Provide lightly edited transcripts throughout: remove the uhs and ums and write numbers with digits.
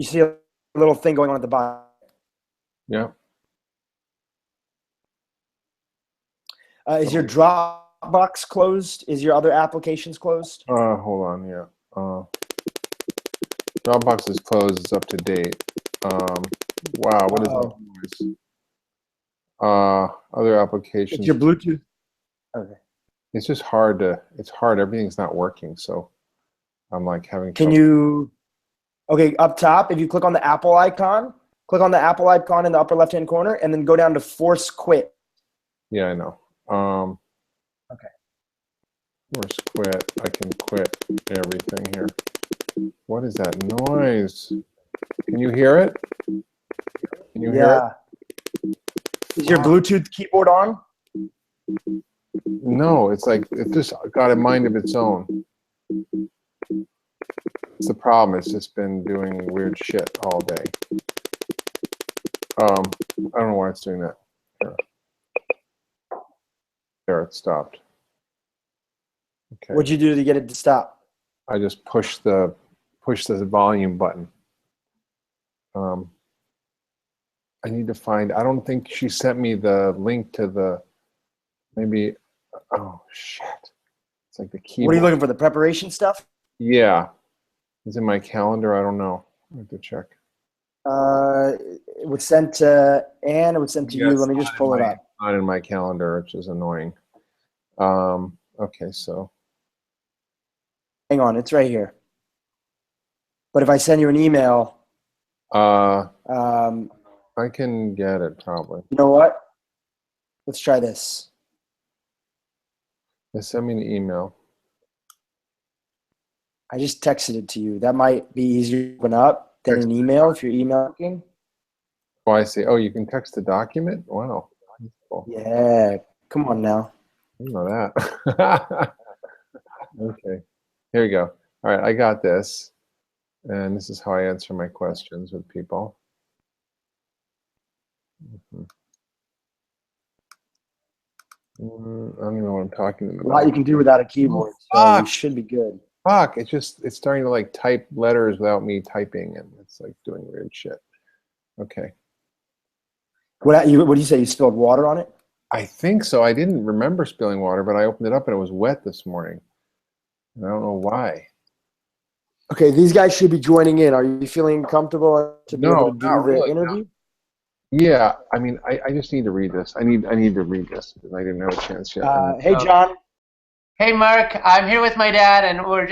You see a little thing going on at the bottom. Yeah. Is your Dropbox closed? Is your other applications closed? Hold on. Yeah. Dropbox is closed. It's up to date. Wow. What is that noise? Other applications. It's your Bluetooth. Okay. It's just hard to. It's hard. Everything's not working. So I'm like having. Can you? Okay, up top, if you click on the Apple icon, click on the Apple icon in the upper left-hand corner, and then go down to Force Quit. Yeah, I know. Okay. Force quit. I can quit everything here. What is that noise? Can you hear it? Can you hear it? Is your Bluetooth keyboard on? No, it's like it just got a mind of its own. It's the problem. It's just been doing weird shit all day. I don't know why it's doing that. There, it stopped. Okay. What'd you do to get it to stop? I just pushed the volume button. I need to find. I don't think she sent me the link to the. Maybe. Oh shit! It's like the keyboard. What are you looking for? The preparation stuff? Yeah. It's in my calendar. I don't know. I have to check. It was sent to Anne. It was sent to you. Let me just pull it up. Not in my calendar, which is annoying. Okay, so. Hang on, it's right here. But if I send you an email, I can get it probably. you know what? Let's try this. Send me an email. I just texted it to you. That might be easier to open up than an email if you're emailing. Oh, I see. Oh, you can text a document? Wow. Cool. Yeah, come on now. I didn't know that. Okay, here we go. All right, I got this. And this is how I answer my questions with people. I don't even know what I'm talking about. A lot you can do without a keyboard, so you should be good. Fuck, it's starting to like type letters without me typing, and it's like doing weird shit. Okay. What do you say? You spilled water on it? I think so. I didn't remember spilling water, but I opened it up and it was wet this morning. And I don't know why. Okay, these guys should be joining in. Are you feeling comfortable to be able to do the interview? Yeah, I mean, I just need to read this. I need to read this because I didn't have a chance yet. Hey, John. Hey, Mark. I'm here with my dad, and we're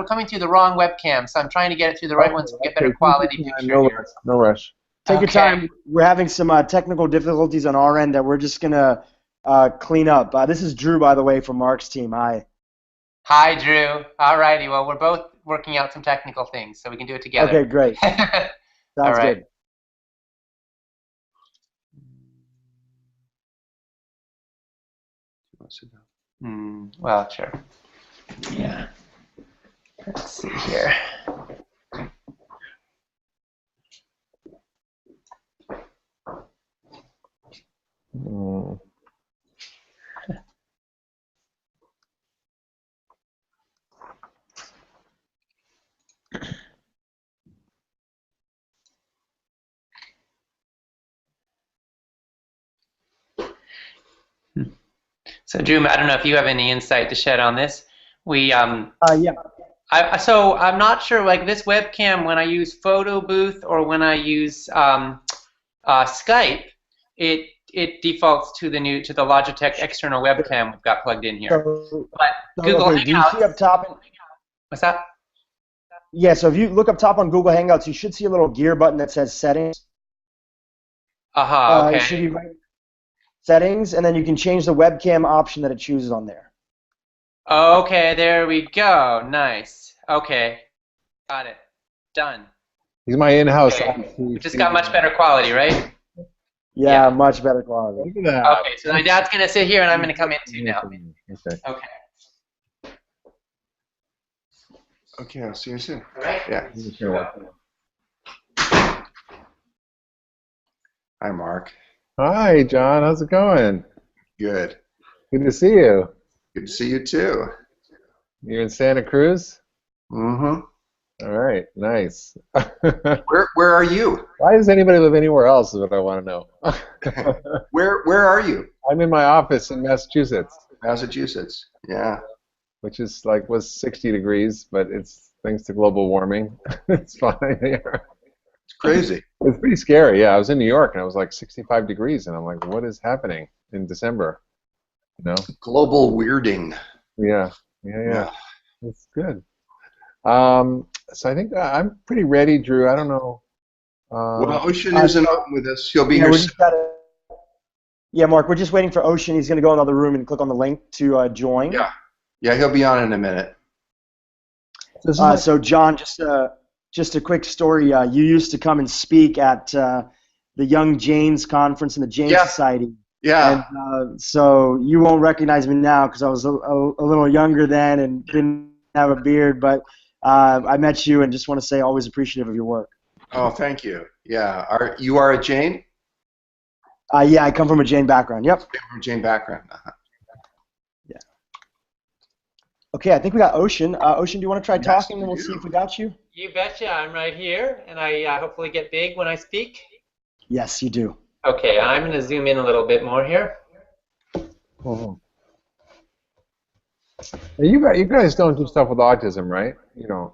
coming through the wrong webcam, so I'm trying to get it through the right one so we get better quality picture here. No rush. Take your time. We're having some technical difficulties on our end that we're just gonna clean up. This is Drew, by the way, from Mark's team. Hi. Hi, Drew. All righty. Well, we're both working out some technical things, so we can do it together. Okay, great. Sounds good. Well, sure. Yeah. Let's see here. So, Drew, I don't know if you have any insight to shed on this. Yeah. So I'm not sure, like this webcam, when I use Photo Booth or when I use Skype, it defaults to the Logitech external webcam we've got plugged in here. But Google Hangouts. Do you see up top? What's that? Yeah. So if you look up top on Google Hangouts, you should see a little gear button that says Settings. Okay. It should be right. Settings, and then you can change the webcam option that it chooses on there. Okay, there we go. Nice. Okay, got it. Done. He's my in-house. Okay. We just got much better quality, right? Yeah, much better quality. Look at that. Okay, so my dad's gonna sit here, and I'm gonna come in too now. Okay. Okay. Okay, I'll see you soon. All right. Yeah. Hi, Mark. Hi, John. How's it going? Good. Good to see you. Good to see you too. You're in Santa Cruz? Mm-hmm. All right, nice. Where are you? Why does anybody live anywhere else is what I want to know. Where are you? I'm in my office in Massachusetts, Massachusetts. Yeah. which is like was 60 degrees, but it's thanks to global warming. It's fine here. It's crazy. It's pretty scary. Yeah, I was in New York and I was like 65 degrees, and I'm like, what is happening in December? You know? Global weirding. Yeah, yeah. It's good. So I think I'm pretty ready, Drew. I don't know. Well, Ocean isn't on with us. He'll be here soon. Yeah, Mark, we're just waiting for Ocean. He's going to go in the other room and click on the link to join. Yeah. Yeah, he'll be on in a minute. So, John, just a quick story. You used to come and speak at the Young Janes Conference in the Janes Society. Yeah. And so you won't recognize me now because I was a little younger then and didn't have a beard, but I met you and just want to say always appreciative of your work. Oh, thank you. Yeah. You are a Jane? Yeah, I come from a Jane background. Yep. From a Jane background. Yeah. Okay, I think we got Ocean. Ocean, do you want to try talking and we'll see if we got you? You betcha. I'm right here, and I hopefully get big when I speak. Yes, you do. Okay, I'm going to zoom in a little bit more here. Oh. You guys don't do stuff with autism, right? You don't.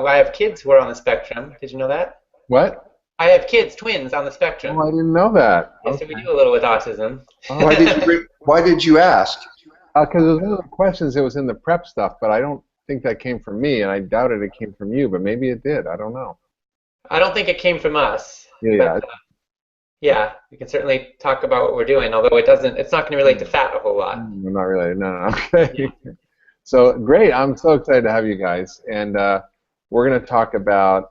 I have kids who are on the spectrum. Did you know that? What? I have kids, twins, on the spectrum. Oh, I didn't know that. Yeah, so we do a little with autism. Why did you ask? Because it was one of the questions that was in the prep stuff, but I don't think that came from me, and I doubted it came from you, but maybe it did. I don't know. I don't think it came from us. Yeah. But, yeah, we can certainly talk about what we're doing, although it's not going to relate to fat a whole lot. We're not related. No. Okay. Yeah. So great. I'm so excited to have you guys, and we're going to talk about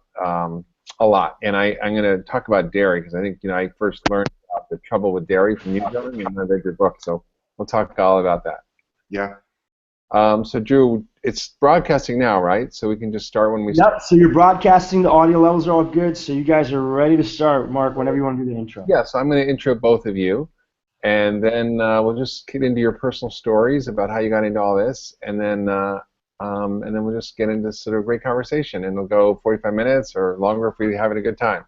a lot, and I'm going to talk about dairy because I think I first learned about the trouble with dairy from you, John, and I read your book, so we'll talk all about that. Yeah. So Drew, it's broadcasting now, right? So we can just start when we start. Yep. So you're broadcasting. The audio levels are all good. So you guys are ready to start, Mark. Whenever you want to do the intro. Yeah. So I'm going to intro both of you, and then we'll just get into your personal stories about how you got into all this, and then we'll just get into sort of a great conversation, and it'll go 45 minutes or longer if we're having a good time.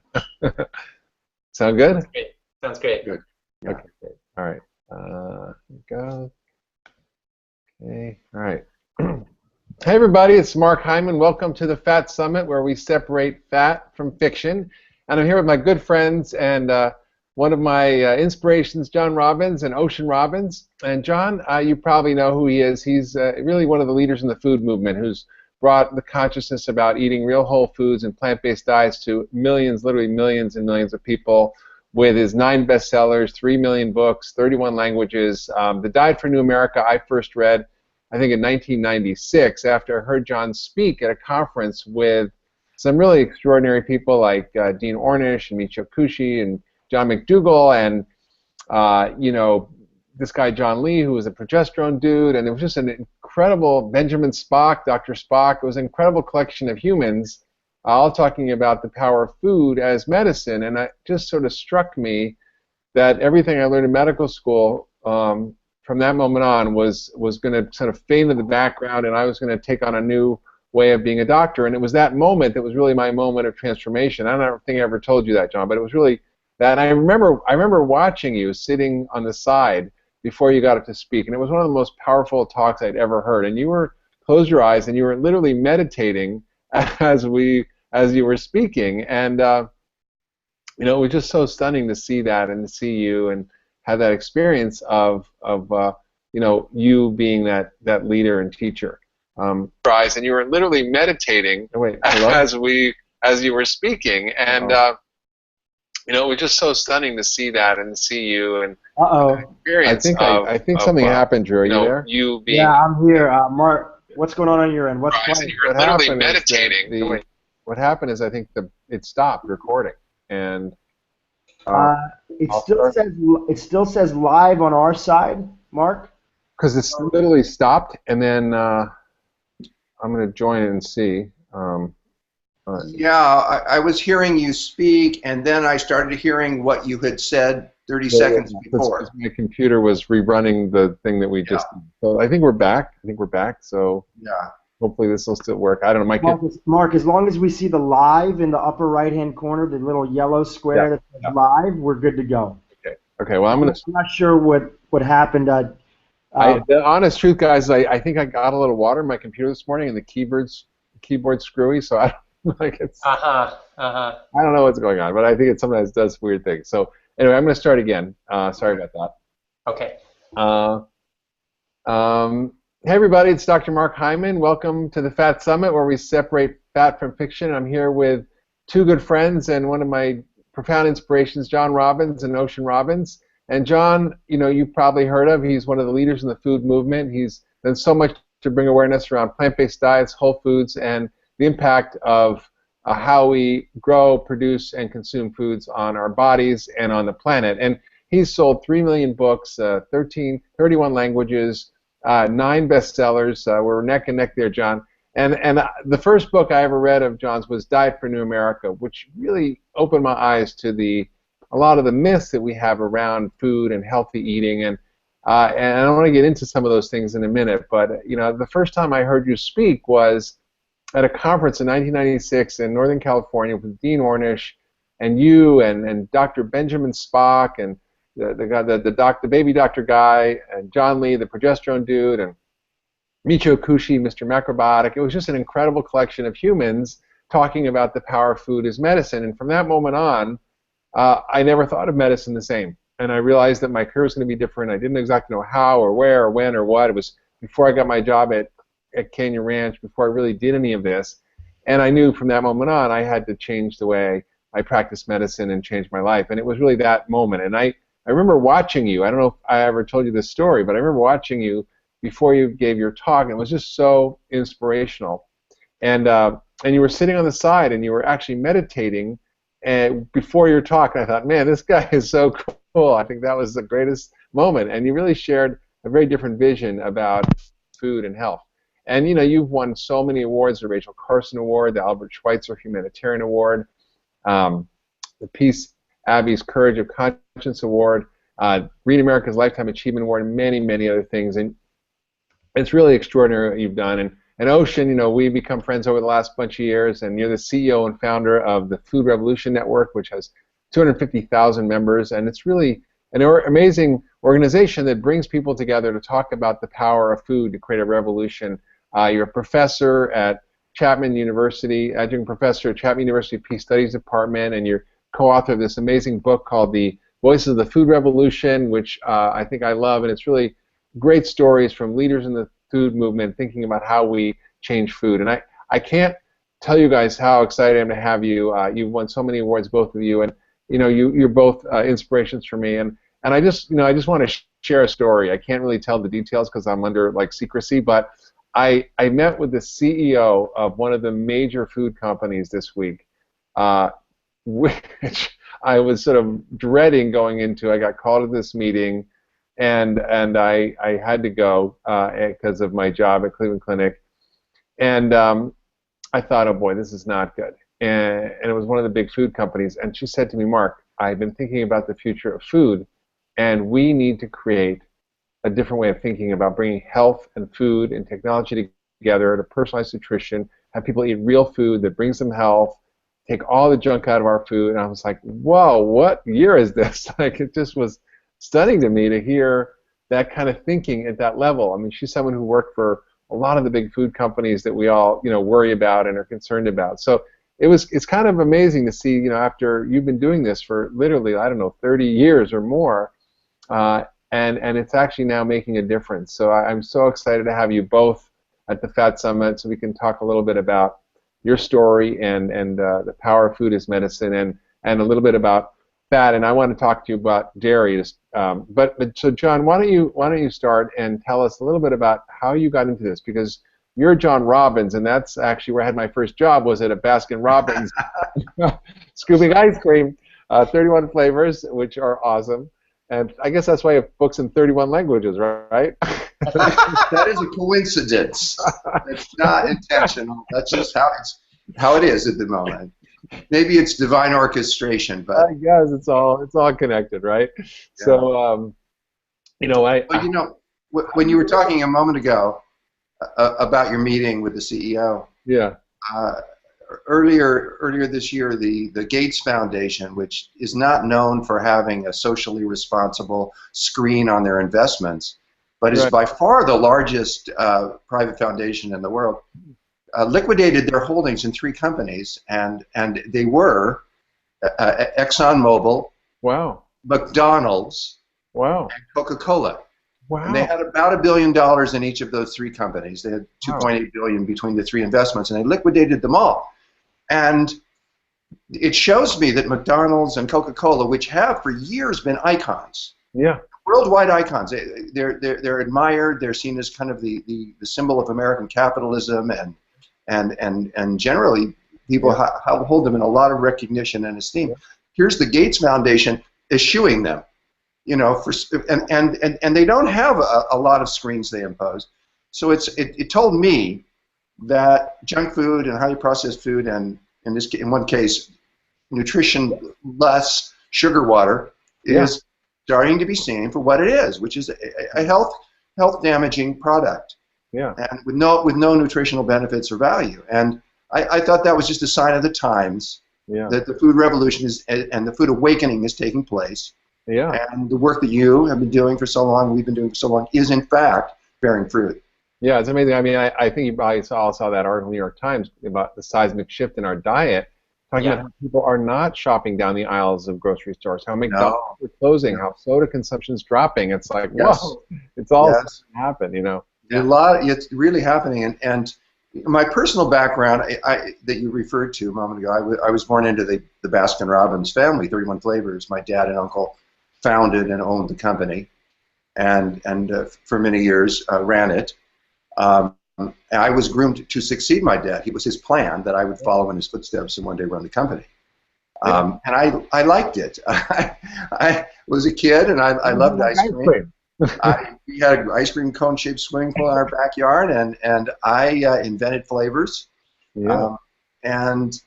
Sound good? Sounds great. Sounds great. Good. Yeah. Okay. Great. All right. Here we go. Okay. All right. Hey everybody, it's Mark Hyman. Welcome to the Fat Summit, where we separate fat from fiction. And I'm here with my good friends and one of my inspirations, John Robbins and Ocean Robbins. And John, you probably know who he is. He's really one of the leaders in the food movement who's brought the consciousness about eating real whole foods and plant-based diets to millions, literally millions and millions of people with his 9 bestsellers, 3 million books, 31 languages. The Diet for New America I first read, I think, in 1996 after I heard John speak at a conference with some really extraordinary people like Dean Ornish and Michio Kushi and John McDougall and, this guy John Lee, who was a progesterone dude, and it was just an incredible Benjamin Spock, Dr. Spock. It was an incredible collection of humans all talking about the power of food as medicine, and it just sort of struck me that everything I learned in medical school from that moment on was going to sort of fade into the background, and I was going to take on a new way of being a doctor. And it was that moment that was really my moment of transformation. I don't think I ever told you that, John, but it was really that. And I remember watching you sitting on the side before you got up to speak, and it was one of the most powerful talks I'd ever heard. And you were closed your eyes and you were literally meditating as you were speaking, and it was just so stunning to see that and to see you and have that experience of you being that leader and teacher. And you were literally meditating as you were speaking, and it was just so stunning to see that and to see you and experience. I think something happened, Drew. Are you there? Yeah, I'm here. Mark, what's going on your end? What's playing? You were literally meditating. What happened is I think it stopped recording, and it still says live on our side, Mark. Because it's literally stopped, and then I'm going to join it and see. Yeah, I was hearing you speak, and then I started hearing what you had said 30 seconds before. My computer was rerunning the thing that we just did. So I think we're back. So yeah. hopefully this will still work. I don't know. Mark, as long as we see the live in the upper right-hand corner, the little yellow square that says live, we're good to go. Okay. Well, I'm not sure what happened. The honest truth, guys, I think I got a little water in my computer this morning, and the keyboard's screwy, so I don't like it's. I don't know what's going on, but I think it sometimes does weird things. So anyway, I'm going to start again. Sorry about that. Okay. Hey everybody, it's Dr. Mark Hyman. Welcome to the Fat Summit, where we separate fat from fiction. I'm here with two good friends and one of my profound inspirations, John Robbins and Ocean Robbins. And John, you've probably heard of. He's one of the leaders in the food movement. He's done so much to bring awareness around plant-based diets, whole foods, and the impact of how we grow, produce, and consume foods on our bodies and on the planet. And he's sold 3 million books, 31 languages, 9 bestsellers. We're neck and neck there, John. And the first book I ever read of John's was Diet for New America, which really opened my eyes to a lot of the myths that we have around food and healthy eating. And I want to get into some of those things in a minute. But the first time I heard you speak was at a conference in 1996 in Northern California with Dean Ornish, and you and Dr. Benjamin Spock and the baby doctor guy, and John Lee, the progesterone dude, and Michio Kushi, Mr. Macrobiotic. It was just an incredible collection of humans talking about the power of food as medicine. And from that moment on, I never thought of medicine the same. And I realized that my career was going to be different. I didn't exactly know how or where or when or what. It was before I got my job at Canyon Ranch, before I really did any of this. And I knew from that moment on I had to change the way I practiced medicine and change my life. And it was really that moment. And I remember watching you. I don't know if I ever told you this story, but I remember watching you before you gave your talk, and it was just so inspirational. And you were sitting on the side, and you were actually meditating before your talk. And I thought, man, this guy is so cool. I think that was the greatest moment. And you really shared a very different vision about food and health. And you've won so many awards: the Rachel Carson Award, the Albert Schweitzer Humanitarian Award, the Peace Abbey's Courage of Conscience Award, Read America's Lifetime Achievement Award, and many, many other things. And it's really extraordinary what you've done. And Ocean, we've become friends over the last bunch of years, and you're the CEO and founder of the Food Revolution Network, which has 250,000 members, and it's really an amazing organization that brings people together to talk about the power of food to create a revolution. You're a professor at Chapman University, adjunct professor at Chapman University Peace Studies Department, and you're co-author of this amazing book called The Voices of the Food Revolution, which I think I love, and it's really great stories from leaders in the food movement thinking about how we change food. And I can't tell you guys how excited I am to have you. You've won so many awards, both of you, and you're both inspirations for me. And I just want to share a story. I can't really tell the details because I'm under secrecy, but I met with the CEO of one of the major food companies this week, which I was sort of dreading going into. I got called to this meeting, and I had to go because of my job at Cleveland Clinic. And I thought, oh boy, this is not good. And it was one of the big food companies. And she said to me, Mark, I've been thinking about the future of food, and we need to create a different way of thinking about bringing health and food and technology together to personalized nutrition, have people eat real food that brings them health, take all the junk out of our food. And I was like, whoa, what year is this? It just was stunning to me to hear that kind of thinking at that level. I mean, she's someone who worked for a lot of the big food companies that we all, worry about and are concerned about. So it's kind of amazing to see, after you've been doing this for literally, 30 years or more, and it's actually now making a difference. So I'm so excited to have you both at the Fat Summit so we can talk a little bit about your story and the power of food as medicine and a little bit about fat. And I want to talk to you about dairy. So John, why don't you start and tell us a little bit about how you got into this, because you're John Robbins, and that's actually where I had my first job, was at a Baskin Robbins scooping ice cream, 31 flavors, which are awesome. And I guess that's why you have books in 31 languages, right? That is a coincidence. It's not intentional. That's just how it is at the moment. Maybe it's divine orchestration, but I guess it's all connected, right? Yeah. So, when you were talking a moment ago about your meeting with the CEO. Yeah. Earlier this year, the Gates Foundation, which is not known for having a socially responsible screen on their investments, but is by far the largest private foundation in the world, liquidated their holdings in 3 companies, and they were ExxonMobil, Wow. McDonald's, Wow. and Coca-Cola. Wow. And they had about $1 billion in each of those 3 companies. They had $2.8 billion between the 3 investments, and they liquidated them all. And it shows me that McDonald's and Coca-Cola, which have for years been icons, worldwide icons, they're admired. They're seen as kind of the symbol of American capitalism, and generally people hold them in a lot of recognition and esteem. Here's the Gates Foundation eschewing them, you know, and they don't have a lot of screens they impose. So it told me that junk food and highly processed food, and in one case, nutrition-less sugar water, is starting to be seen for what it is, which is a health-damaging product, and with no nutritional benefits or value. And I thought that was just a sign of the times that the food revolution and the food awakening is taking place. And the work that you have been doing for so long, we've been doing for so long, is in fact bearing fruit. Yeah, it's amazing. I mean, I think you probably saw that article in the New York Times about the seismic shift in our diet, talking about how people are not shopping down the aisles of grocery stores, how McDonald's are closing, how soda consumption is dropping. It's like, whoa, it's all happened, you know. It's really happening. And my personal background that you referred to a moment ago, I was born into the Baskin-Robbins family, 31 Flavors. My dad and uncle founded and owned the company, and for many years ran it. I was groomed to succeed my dad. It was his plan that I would follow in his footsteps and one day run the company. And I liked it. I was a kid, and I loved ice cream. We had an ice cream cone-shaped swimming pool in our backyard, and I invented flavors. And,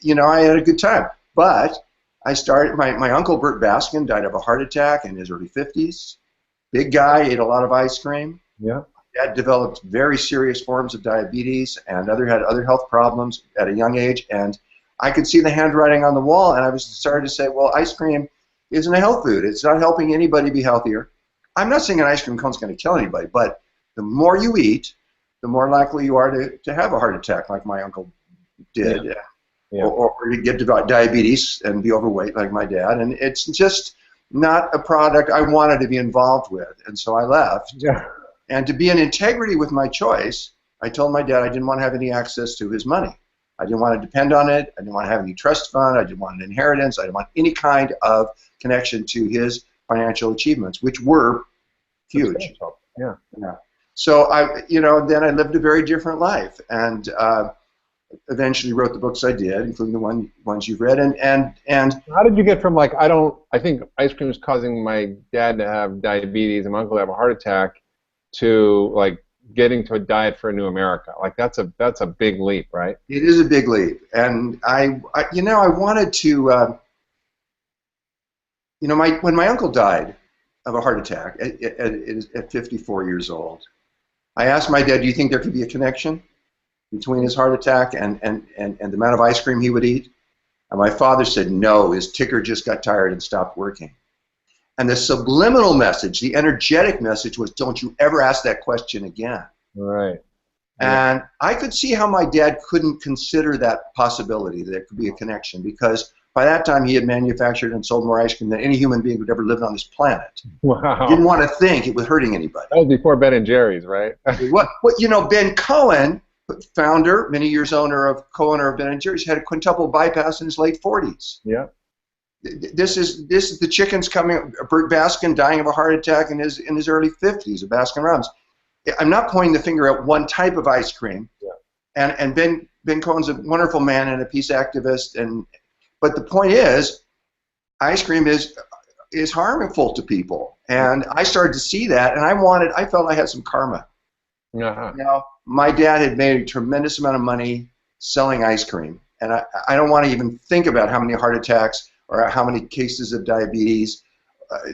you know, I had a good time. But I started, my uncle Bert Baskin died of a heart attack in his early 50s. Big guy, ate a lot of ice cream. Dad developed very serious forms of diabetes and had other health problems at a young age, and I could see the handwriting on the wall, and I was starting to say, well, ice cream isn't a health food. It's not helping anybody be healthier. I'm not saying an ice cream cone is going to kill anybody, but the more you eat, the more likely you are to have a heart attack like my uncle did, or to get diabetes and be overweight like my dad, and it's just not a product I wanted to be involved with, and so I left. And to be in integrity with my choice, I told my dad I didn't want to have any access to his money. I didn't want to depend on it. I didn't want to have any trust fund. I didn't want an inheritance. I didn't want any kind of connection to his financial achievements, which were huge. So then I lived a very different life, and eventually wrote the books I did, including the ones you've read. And how did you get from like I think ice cream is causing my dad to have diabetes and my uncle to have a heart attack, to like getting to a diet for a new America? Like that's a big leap, right? It is a big leap, and I wanted to, when my uncle died of a heart attack at 54 years old, I asked my dad, do you think there could be a connection between his heart attack and the amount of ice cream he would eat? And my father said, no, his ticker just got tired and stopped working. And the subliminal message, the energetic message was, don't you ever ask that question again. Right. And I could see how my dad couldn't consider that possibility, that there could be a connection, because by that time he had manufactured and sold more ice cream than any human being who'd ever lived on this planet. Wow. He didn't want to think it was hurting anybody. That was before Ben and Jerry's, right? Ben Cohen, founder, many years co-owner of Ben and Jerry's, had a quintuple bypass in his late 40s. Yeah. This is the chickens coming. Bert Baskin dying of a heart attack in his early 50s. Of Baskin-Robbins. I'm not pointing the finger at one type of ice cream. Yeah. And Ben Cohen's a wonderful man and a peace activist. But the point is, ice cream is harmful to people. And I started to see that, and I felt I had some karma. My dad had made a tremendous amount of money selling ice cream, and I don't want to even think about how many heart attacks or how many cases of diabetes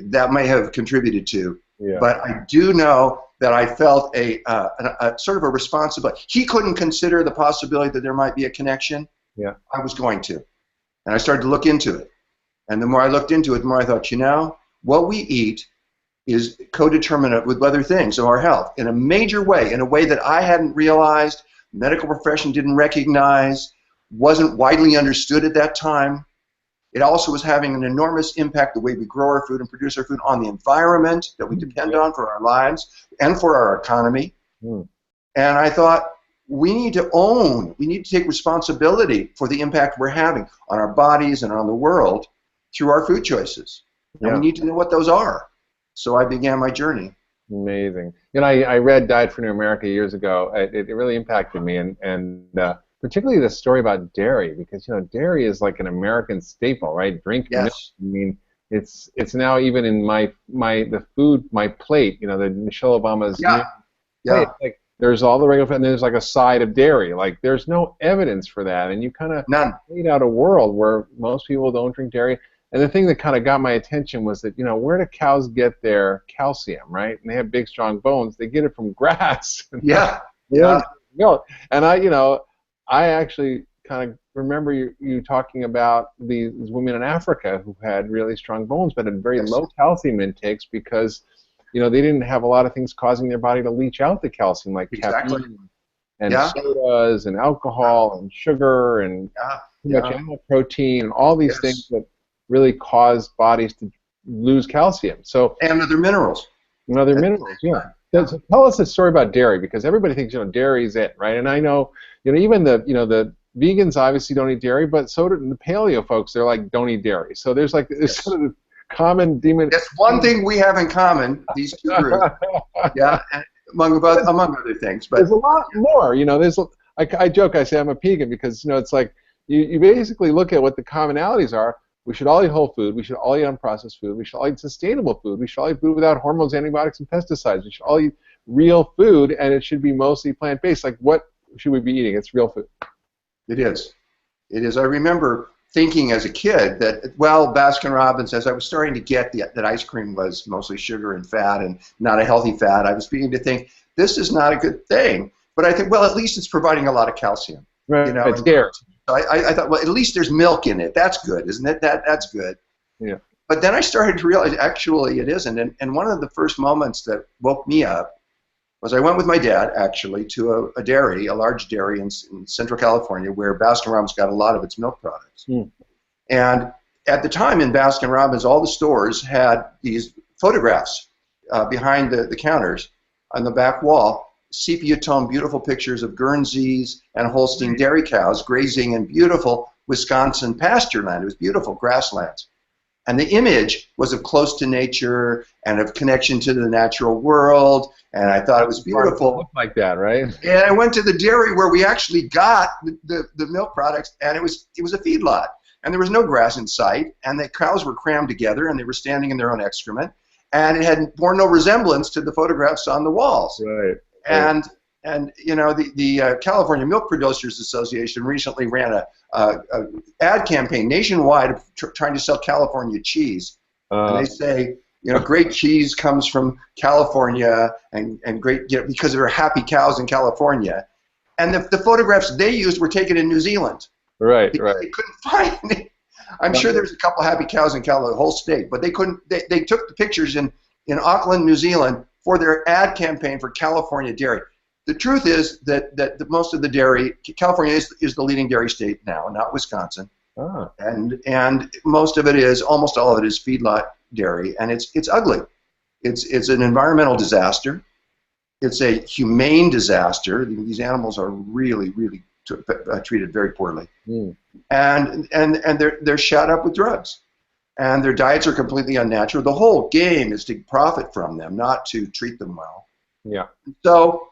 that may have contributed to. Yeah. But I do know that I felt a sort of a responsibility. He couldn't consider the possibility that there might be a connection. Yeah. I was going to. And I started to look into it. And the more I looked into it, the more I thought, what we eat is co-determinant with other things of our health in a major way, in a way that I hadn't realized, the medical profession didn't recognize, wasn't widely understood at that time. It also was having an enormous impact, the way we grow our food and produce our food, on the environment that we depend on for our lives and for our economy. And I thought, we need to take responsibility for the impact we're having on our bodies and on the world through our food choices. And we need to know what those are. So I began my journey. Amazing. I read Diet for New America years ago. It really impacted me, and particularly the story about dairy, because dairy is like an American staple, right? Drink milk. I mean, it's now even in my plate. The Michelle Obama's plate, like, there's all the regular food, and there's like a side of dairy. Like, there's no evidence for that, and you kind of made out a world where most people don't drink dairy. And the thing that kind of got my attention was that, where do cows get their calcium, right? And they have big, strong bones. They get it from grass. Milk. And I actually kind of remember you talking about these women in Africa who had really strong bones but had very low calcium intakes because, they didn't have a lot of things causing their body to leach out the calcium, like caffeine and sodas and alcohol and sugar and too much animal protein and all these things that really cause bodies to lose calcium. So and other minerals. And other minerals, So tell us a story about dairy, because everybody thinks dairy is it, right? And I know, even the vegans obviously don't eat dairy, but so do the paleo folks. They're like, don't eat dairy. So there's like this sort of common demon. That's one thing we have in common, these two groups. Among other things. But there's a lot more. I joke, I say I'm a vegan because it's like you basically look at what the commonalities are. We should all eat whole food. We should all eat unprocessed food. We should all eat sustainable food. We should all eat food without hormones, antibiotics, and pesticides. We should all eat real food, and it should be mostly plant-based. Like, what should we be eating? It's real food. It is. It is. I remember thinking as a kid that, Baskin-Robbins, as I was starting to get that ice cream was mostly sugar and fat and not a healthy fat, I was beginning to think, this is not a good thing. But I think, at least it's providing a lot of calcium. Right. It's dairy. So I thought, at least there's milk in it. That's good, isn't it? That's good. Yeah. But then I started to realize, actually, it isn't. And one of the first moments that woke me up was I went with my dad, actually, to a dairy, a large dairy in Central California, where Baskin-Robbins got a lot of its milk products. And at the time in Baskin-Robbins, all the stores had these photographs behind the counters on the back wall, sepia tone, beautiful pictures of Guernseys and Holstein dairy cows grazing in beautiful Wisconsin pasture land. It was beautiful grasslands. And the image was of close to nature and of connection to the natural world, and I thought it was beautiful. It looked like that, right? And I went to the dairy where we actually got the milk products, and it was a feedlot, and there was no grass in sight, and the cows were crammed together, and they were standing in their own excrement, and it had borne no resemblance to the photographs on the walls. Right. And the California Milk Producers Association recently ran a ad campaign nationwide trying to sell California cheese. And they say, great cheese comes from California and great, because there are happy cows in California. And the photographs they used were taken in New Zealand. Right. They couldn't find it. I'm sure there's a couple happy cows in the whole state, but they couldn't. They took the pictures in Auckland, New Zealand, for their ad campaign for California dairy. The truth is that most of the dairy, California is the leading dairy state now, not Wisconsin. And most of it is, almost all of it is feedlot dairy, and it's ugly. It's an environmental disaster. It's a humane disaster. These animals are really, really treated very poorly, and they're shot up with drugs, and their diets are completely unnatural. The whole game is to profit from them, not to treat them well. Yeah. So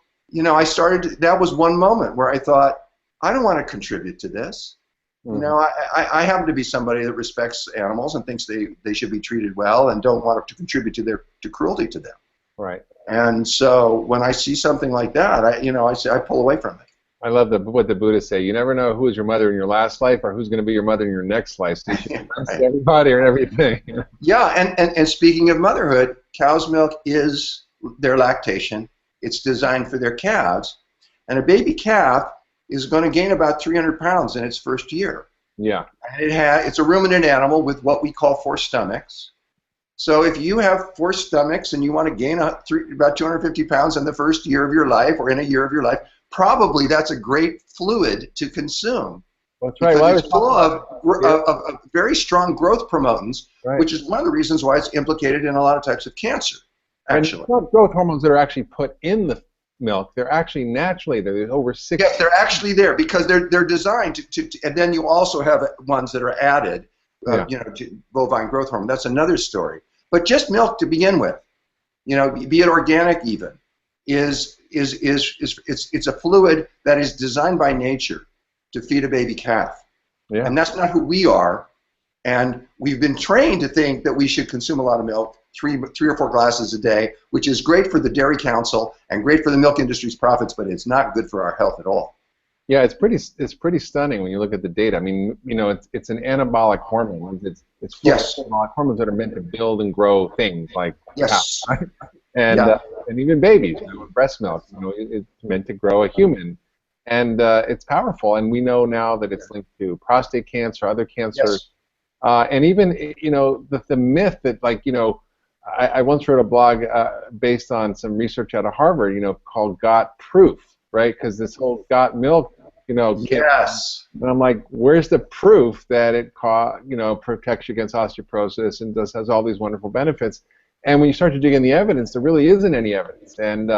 I started. That was one moment where I thought, I don't want to contribute to this. I happen to be somebody that respects animals and thinks they should be treated well, and don't want to contribute to cruelty to them. Right. And so when I see something like that, I pull away from it. I love what the Buddhists say. You never know who was your mother in your last life or who's going to be your mother in your next life. So you should right. Everybody and everything. Yeah, and speaking of motherhood, cow's milk is their lactation. It's designed for their calves. And a baby calf is going to gain about 300 pounds in its first year. Yeah. And it's a ruminant animal with what we call 4 stomachs. So if you have 4 stomachs and you want to gain about 250 pounds in the first year of your life or in a year of your life, probably that's a great fluid to consume. That's right. Because it's full of very strong growth promotants, which is one of the reasons why it's implicated in a lot of types of cancer, actually. And it's not growth hormones that are actually put in the milk. They're actually naturally there. There's over 6. Yes, they're actually there because they're designed to and then you also have ones that are added, to bovine growth hormone. That's another story. But just milk to begin with, be it organic even, it's a fluid that is designed by nature to feed a baby calf. Yeah. And that's not who we are. And we've been trained to think that we should consume a lot of milk, 3 or 4 glasses a day, which is great for the Dairy Council and great for the milk industry's profits, but it's not good for our health at all. Yeah, it's pretty stunning when you look at the data. I mean, it's an anabolic hormone. It's full of anabolic hormones that are meant to build and grow things like cows, right? And even babies, breast milk, it's meant to grow a human. And it's powerful, and we know now that it's linked to prostate cancer, other cancers, and even the myth that I once wrote a blog based on some research out of Harvard, called "Got Proof," right? Because this whole "got milk," yes, and I'm like, where's the proof that it protects you against osteoporosis and has all these wonderful benefits? And when you start to dig in the evidence, there really isn't any evidence, and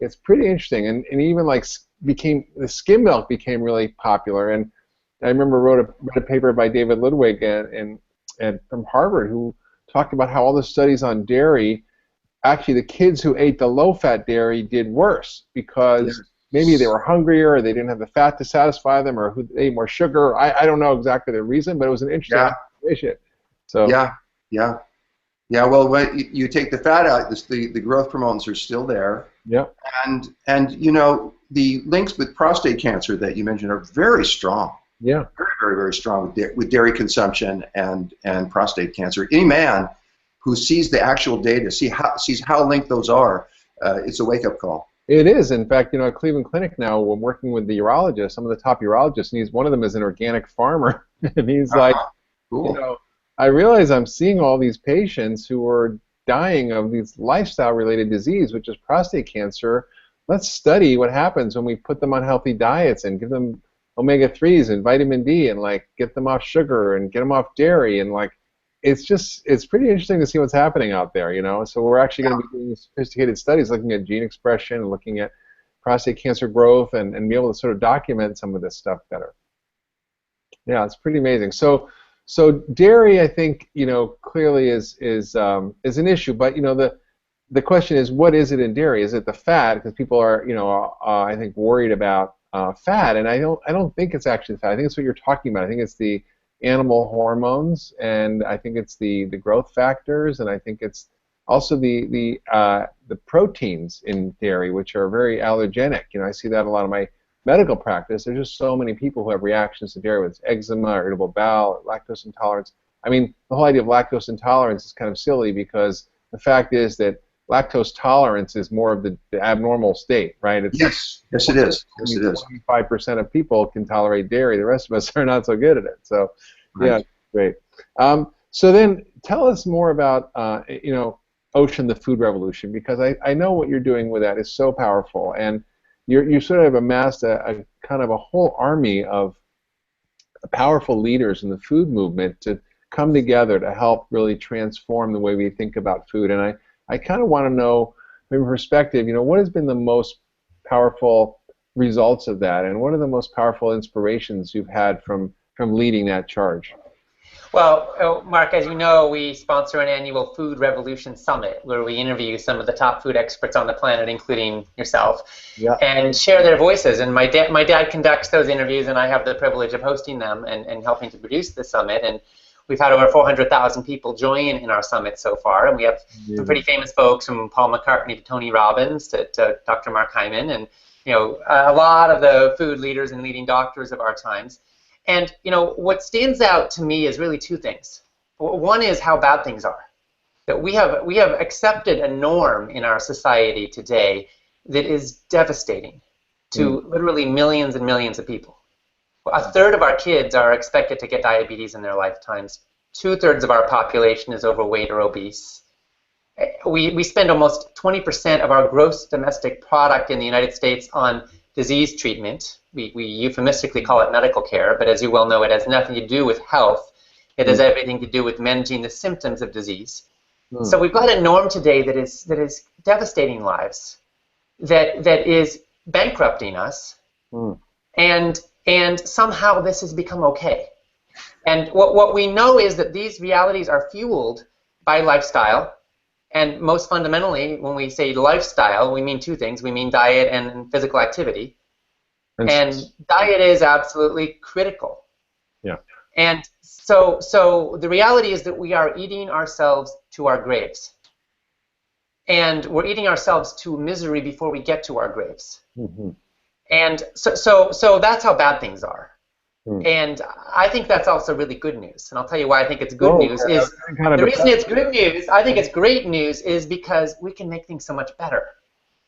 it's pretty interesting. And even the skim milk became really popular, and I remember read a paper by David Ludwig and from Harvard who talked about how all the studies on dairy, actually the kids who ate the low-fat dairy did worse because maybe they were hungrier or they didn't have the fat to satisfy them or who ate more sugar. I don't know exactly the reason, but it was an interesting observation. So well, when you take the fat out, the growth promotants are still there. Yeah. And the links with prostate cancer that you mentioned are very strong. Yeah. Very, very, very strong with dairy consumption and prostate cancer. Any man who sees the actual data, sees how linked those are, it's a wake-up call. It is. In fact, at Cleveland Clinic now, we're working with the urologists, some of the top urologists, and one of them is an organic farmer, and he's like, cool. I realize I'm seeing all these patients who are dying of these lifestyle-related disease, which is prostate cancer. Let's study what happens when we put them on healthy diets and give them omega-3s and vitamin D and get them off sugar and get them off dairy and it's pretty interesting to see what's happening out there, So we're actually going to be doing sophisticated studies looking at gene expression and looking at prostate cancer growth and be able to sort of document some of this stuff better. Yeah, it's pretty amazing. So dairy, I think, clearly is an issue, but the question is, what is it in dairy? Is it the fat? Because people are, I think, worried about fat, and I don't think it's actually the fat. I think it's what you're talking about. I think it's the animal hormones, and I think it's the growth factors, and I think it's also the proteins in dairy, which are very allergenic. I see that a lot of my medical practice. There's just so many people who have reactions to dairy, whether it's eczema or irritable bowel or lactose intolerance. I mean, the whole idea of lactose intolerance is kind of silly because the fact is that lactose tolerance is more of the abnormal state, right? Yes, it is. 25% of people can tolerate dairy. The rest of us are not so good at it. So, yeah, great. So then tell us more about, Ocean, the food revolution, because I know what you're doing with that is so powerful, and you sort of have amassed a kind of a whole army of powerful leaders in the food movement to come together to help really transform the way we think about food. And I kind of want to know, from your perspective, what has been the most powerful results of that, and what are the most powerful inspirations you've had from leading that charge? Well, Mark, as you know, we sponsor an annual Food Revolution Summit where we interview some of the top food experts on the planet, including yourself, and share their voices. And my dad conducts those interviews, and I have the privilege of hosting them and helping to produce the summit. And we've had over 400,000 people join in our summit so far, and we have some pretty famous folks from Paul McCartney to Tony Robbins to Dr. Mark Hyman, and a lot of the food leaders and leading doctors of our times. And what stands out to me is really two things. One is how bad things are. That we have accepted a norm in our society today that is devastating to literally millions and millions of people. A third of our kids are expected to get diabetes in their lifetimes. 2/3 of our population is overweight or obese. We spend almost 20% of our gross domestic product in the United States on disease treatment. We euphemistically call it medical care, but as you well know, it has nothing to do with health. It has everything to do with managing the symptoms of disease. So we've got a norm today that is devastating lives, that is bankrupting us, and somehow this has become okay. And what we know is that these realities are fueled by lifestyle, and most fundamentally, when we say lifestyle, we mean two things. We mean diet and physical activity. And diet is absolutely critical. Yeah. And so the reality is that we are eating ourselves to our graves. And we're eating ourselves to misery before we get to our graves. And so that's how bad things are. And I think that's also really good news. And I'll tell you why I think it's good news. Is the reason it's good news, I think it's great news, is because we can make things so much better.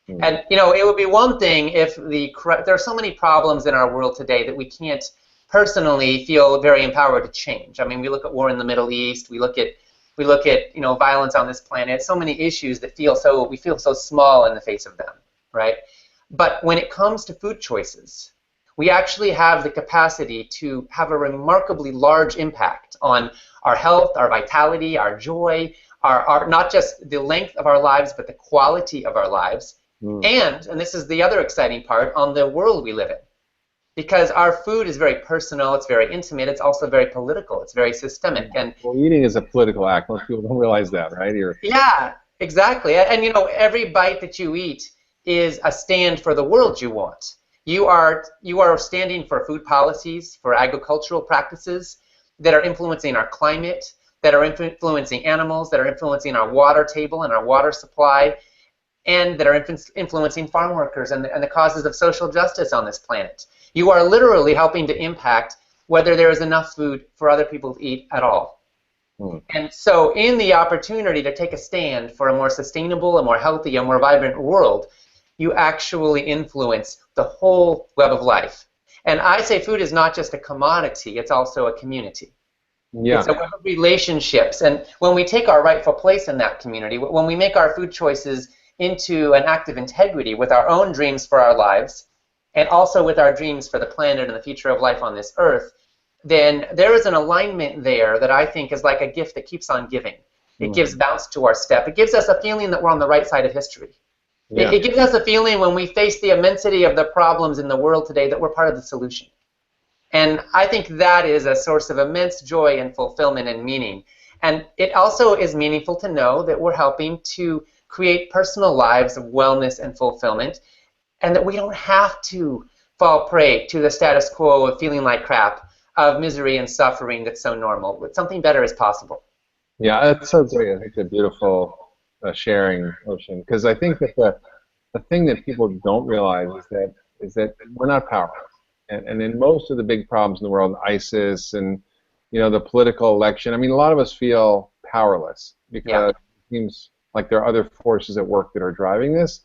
And it would be one thing if there are so many problems in our world today that we can't personally feel very empowered to change. I mean, we look at war in the Middle East, we look at violence on this planet, so many issues that we feel so small in the face of them, right? But when it comes to food choices, we actually have the capacity to have a remarkably large impact on our health, our vitality, our joy, our not just the length of our lives, but the quality of our lives, and this is the other exciting part, on the world we live in. Because our food is very personal, it's very intimate, it's also very political, it's very systemic. And eating is a political act. Most people don't realize that, right? Yeah, exactly. And every bite that you eat is a stand for the world you want. You are standing for food policies, for agricultural practices that are influencing our climate, that are influencing animals, that are influencing our water table and our water supply, and that are influencing farm workers and the causes of social justice on this planet. You are literally helping to impact whether there is enough food for other people to eat at all. And so in the opportunity to take a stand for a more sustainable, a more healthy, a more vibrant world, you actually influence the whole web of life. And I say food is not just a commodity, it's also a community. It's a web of relationships. And when we take our rightful place in that community, when we make our food choices into an act of integrity with our own dreams for our lives, and also with our dreams for the planet and the future of life on this earth, then there is an alignment there that I think is like a gift that keeps on giving. It gives bounce to our step. It gives us a feeling that we're on the right side of history. It gives us a feeling when we face the immensity of the problems in the world today that we're part of the solution. And I think that is a source of immense joy and fulfillment and meaning. And it also is meaningful to know that we're helping to create personal lives of wellness and fulfillment, and that we don't have to fall prey to the status quo of feeling like crap, of misery and suffering that's so normal. But something better is possible. Yeah, that sounds like a beautiful sharing, Ocean, because I think that the thing that people don't realize is that we're not powerless. And in most of the big problems in the world, ISIS and the political election, I mean, a lot of us feel powerless because it seems like there are other forces at work that are driving this.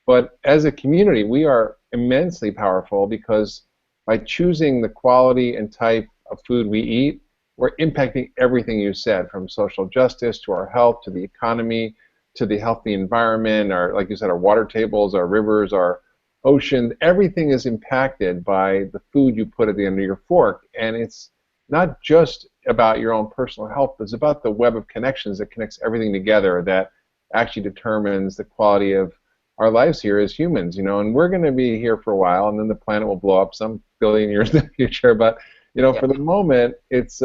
But as a community, we are immensely powerful because by choosing the quality and type of food we eat, we're impacting everything you said, from social justice to our health to the economy to the healthy environment, our, like you said, our water tables, our rivers, our ocean. Everything is impacted by the food you put at the end of your fork. And it's not just about your own personal health, but it's about the web of connections that connects everything together that actually determines the quality of our lives here as humans, and we're going to be here for a while, and then the planet will blow up some billion years in the future. But for the moment, it's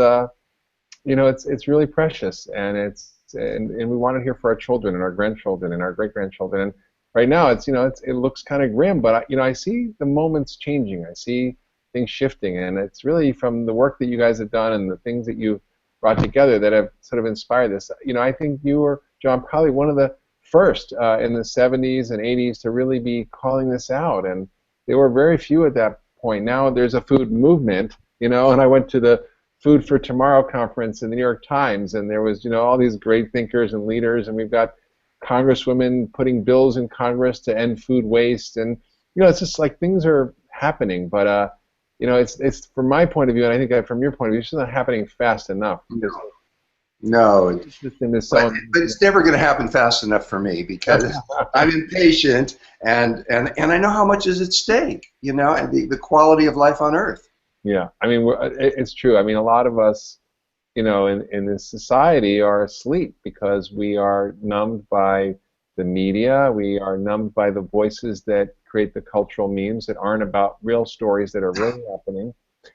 it's really precious, and we want it here for our children and our grandchildren and our great-grandchildren. And right now, it looks kind of grim, but I see the moments changing. I see things shifting, and it's really from the work that you guys have done and the things that you brought together that have sort of inspired this. I think you were, John, probably one of the first in the 70s and 80s to really be calling this out, and there were very few at that point. Now there's a food movement, and I went to the Food for Tomorrow conference in the New York Times, and there was all these great thinkers and leaders, and we've got congresswomen putting bills in Congress to end food waste, and it's just like things are happening, but it's from my point of view, and I think that from your point of view, it's just not happening fast enough. No, but it's never going to happen fast enough for me because I'm impatient, and I know how much is at stake, and the quality of life on Earth. Yeah, I mean, it's true. I mean, a lot of us, in this society are asleep because we are numbed by the media. We are numbed by the voices that create the cultural memes that aren't about real stories that are really happening.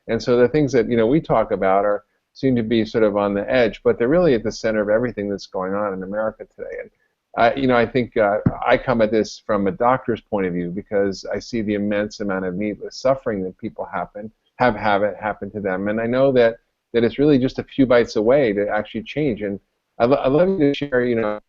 And so the things that, we talk about seem to be sort of on the edge, but they're really at the center of everything that's going on in America today. And I think I come at this from a doctor's point of view because I see the immense amount of needless suffering that people have it happen to them, and I know that it's really just a few bites away to actually change. And I'd love you to share,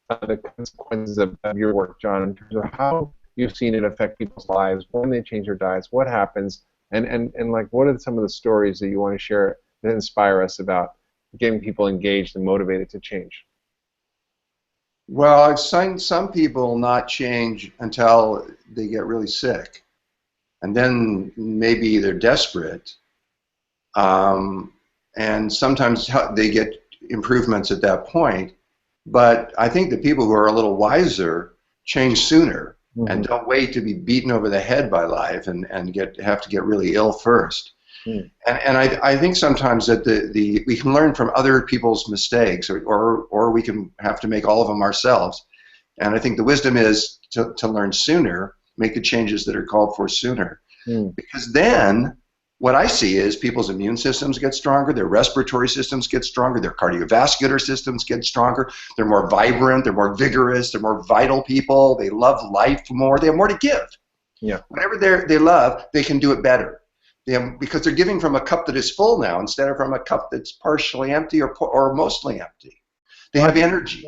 the consequences of your work, John, in terms of how you've seen it affect people's lives, when they change their diets, what happens, and like what are some of the stories that you want to share that inspire us about getting people engaged and motivated to change? Well, I've seen some people not change until they get really sick, and then maybe they're desperate, and sometimes they get improvements at that point. But I think the people who are a little wiser change sooner and don't wait to be beaten over the head by life and have to get really ill first. And I think sometimes that we can learn from other people's mistakes, or we can have to make all of them ourselves. And I think the wisdom is to learn sooner, make the changes that are called for sooner. Because then what I see is people's immune systems get stronger, their respiratory systems get stronger, their cardiovascular systems get stronger, they're more vibrant, they're more vigorous, they're more vital people, they love life more, they have more to give. Yeah. Whatever they love, they can do it better. Because they're giving from a cup that is full now instead of from a cup that's partially empty or mostly empty. They have energy,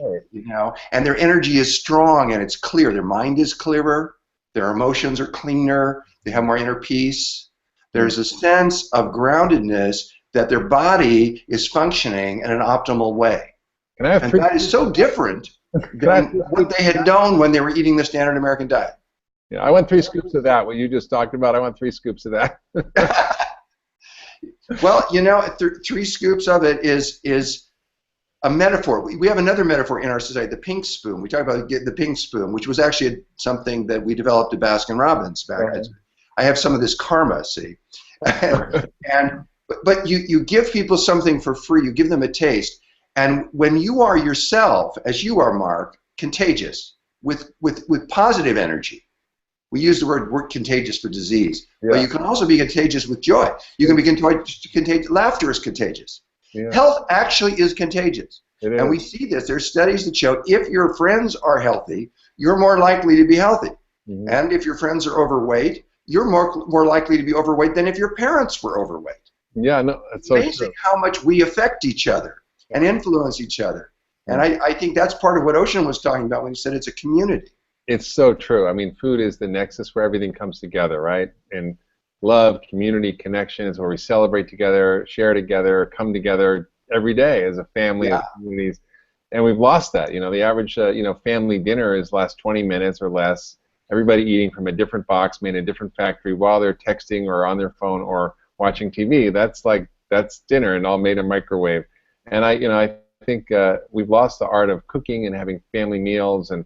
and their energy is strong and it's clear. Their mind is clearer, their emotions are cleaner, they have more inner peace. There's a sense of groundedness that their body is functioning in an optimal way. And that is so different than what they had known when they were eating the standard American diet. Yeah, I want 3 scoops of that, what you just talked about. I want 3 scoops of that. Well, 3 scoops of it is a metaphor. We have another metaphor in our society, the pink spoon. We talk about the pink spoon, which was actually something that we developed at Baskin-Robbins back then. I have some of this karma, see. But you give people something for free. You give them a taste. And when you are yourself, as you are, Mark, contagious, with positive energy. We use the word contagious for disease. Yeah. But you can also be contagious with joy. You can be contagious. Laughter is contagious. Yeah. Health actually is contagious. And we see this. There's studies that show if your friends are healthy, you're more likely to be healthy. And if your friends are overweight, you're more likely to be overweight than if your parents were overweight. Yeah, no, that's so amazing true. How much we affect each other and influence each other. And I think that's part of what Ocean was talking about when he said it's a community. It's so true. I mean, food is the nexus where everything comes together, right? And love, community, connection is where we celebrate together, share together, come together every day as a family of communities. And we've lost that. The average family dinner is lasts 20 minutes or less. Everybody eating from a different box made in a different factory while they're texting or on their phone or watching TV. That's dinner and all made in a microwave. And I think we've lost the art of cooking and having family meals. And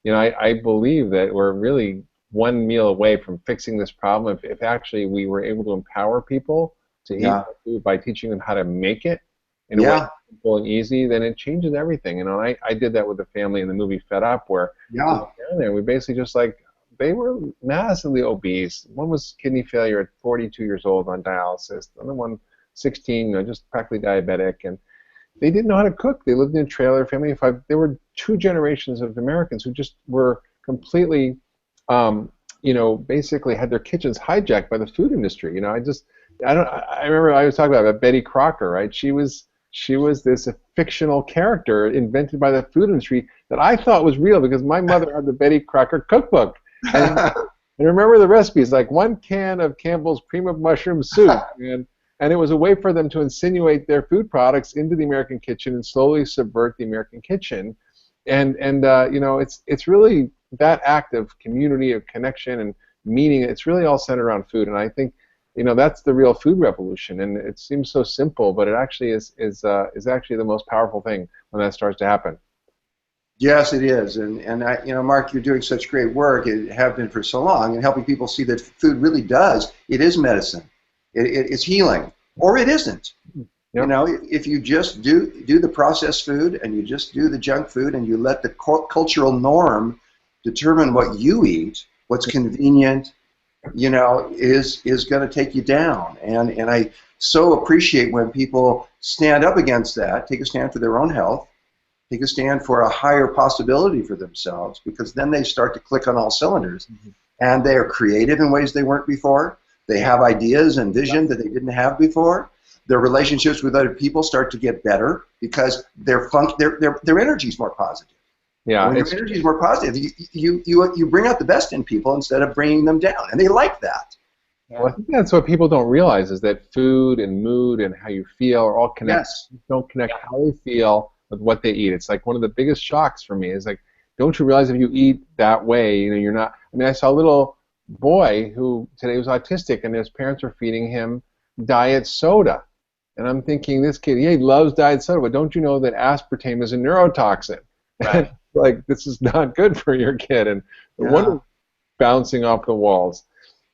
I believe that we're really one meal away from fixing this problem. If actually we were able to empower people to eat food by teaching them how to make it in a way that's simple and easy, then it changes everything. I did that with the family in the movie Fed Up, where we basically just they were massively obese. One was kidney failure at 42 years old on dialysis. The other one, 16, just practically diabetic. And they didn't know how to cook. They lived in a trailer, family of 5. There were 2 generations of Americans who just were completely, basically had their kitchens hijacked by the food industry. I remember I was talking about Betty Crocker, right? She was this fictional character invented by the food industry that I thought was real because my mother had the Betty Crocker cookbook. And remember the recipes, like 1 can of Campbell's cream of mushroom soup. And it was a way for them to insinuate their food products into the American kitchen and slowly subvert the American kitchen. You know, it's really that act of community, of connection and meaning. It's really all centered around food, and I think, you know, that's the real food revolution. And it seems so simple, but it actually is actually the most powerful thing when that starts to happen. Yes, it is, and you know, Mark, you're doing such great work, and have been for so long, and helping people see that food really does. It is medicine. It's healing, or it isn't. Yep. You know, if you just do the processed food, and you just do the junk food, and you let the cultural norm determine what you eat, what's convenient, you know, is going to take you down. And I so appreciate when people stand up against that, take a stand for their own health, take a stand for a higher possibility for themselves, because then they start to click on all cylinders, and they are creative in ways they weren't before. They have ideas and vision that they didn't have before. Their relationships with other people start to get better because their energy is more positive. Yeah, when your energy is more positive, you bring out the best in people instead of bringing them down, and they like that. Well, I think that's what people don't realize, is that food and mood and how you feel are all connected. Yes. Don't connect how they feel with what they eat. It's like one of the biggest shocks for me is like, don't you realize if you eat that way, you know, you're not. I mean, I saw a little boy who today was autistic, and his parents were feeding him diet soda, and I'm thinking, this kid, he loves diet soda, but don't you know that aspartame is a neurotoxin? Right. Like, this is not good for your kid, and the wonder bouncing off the walls.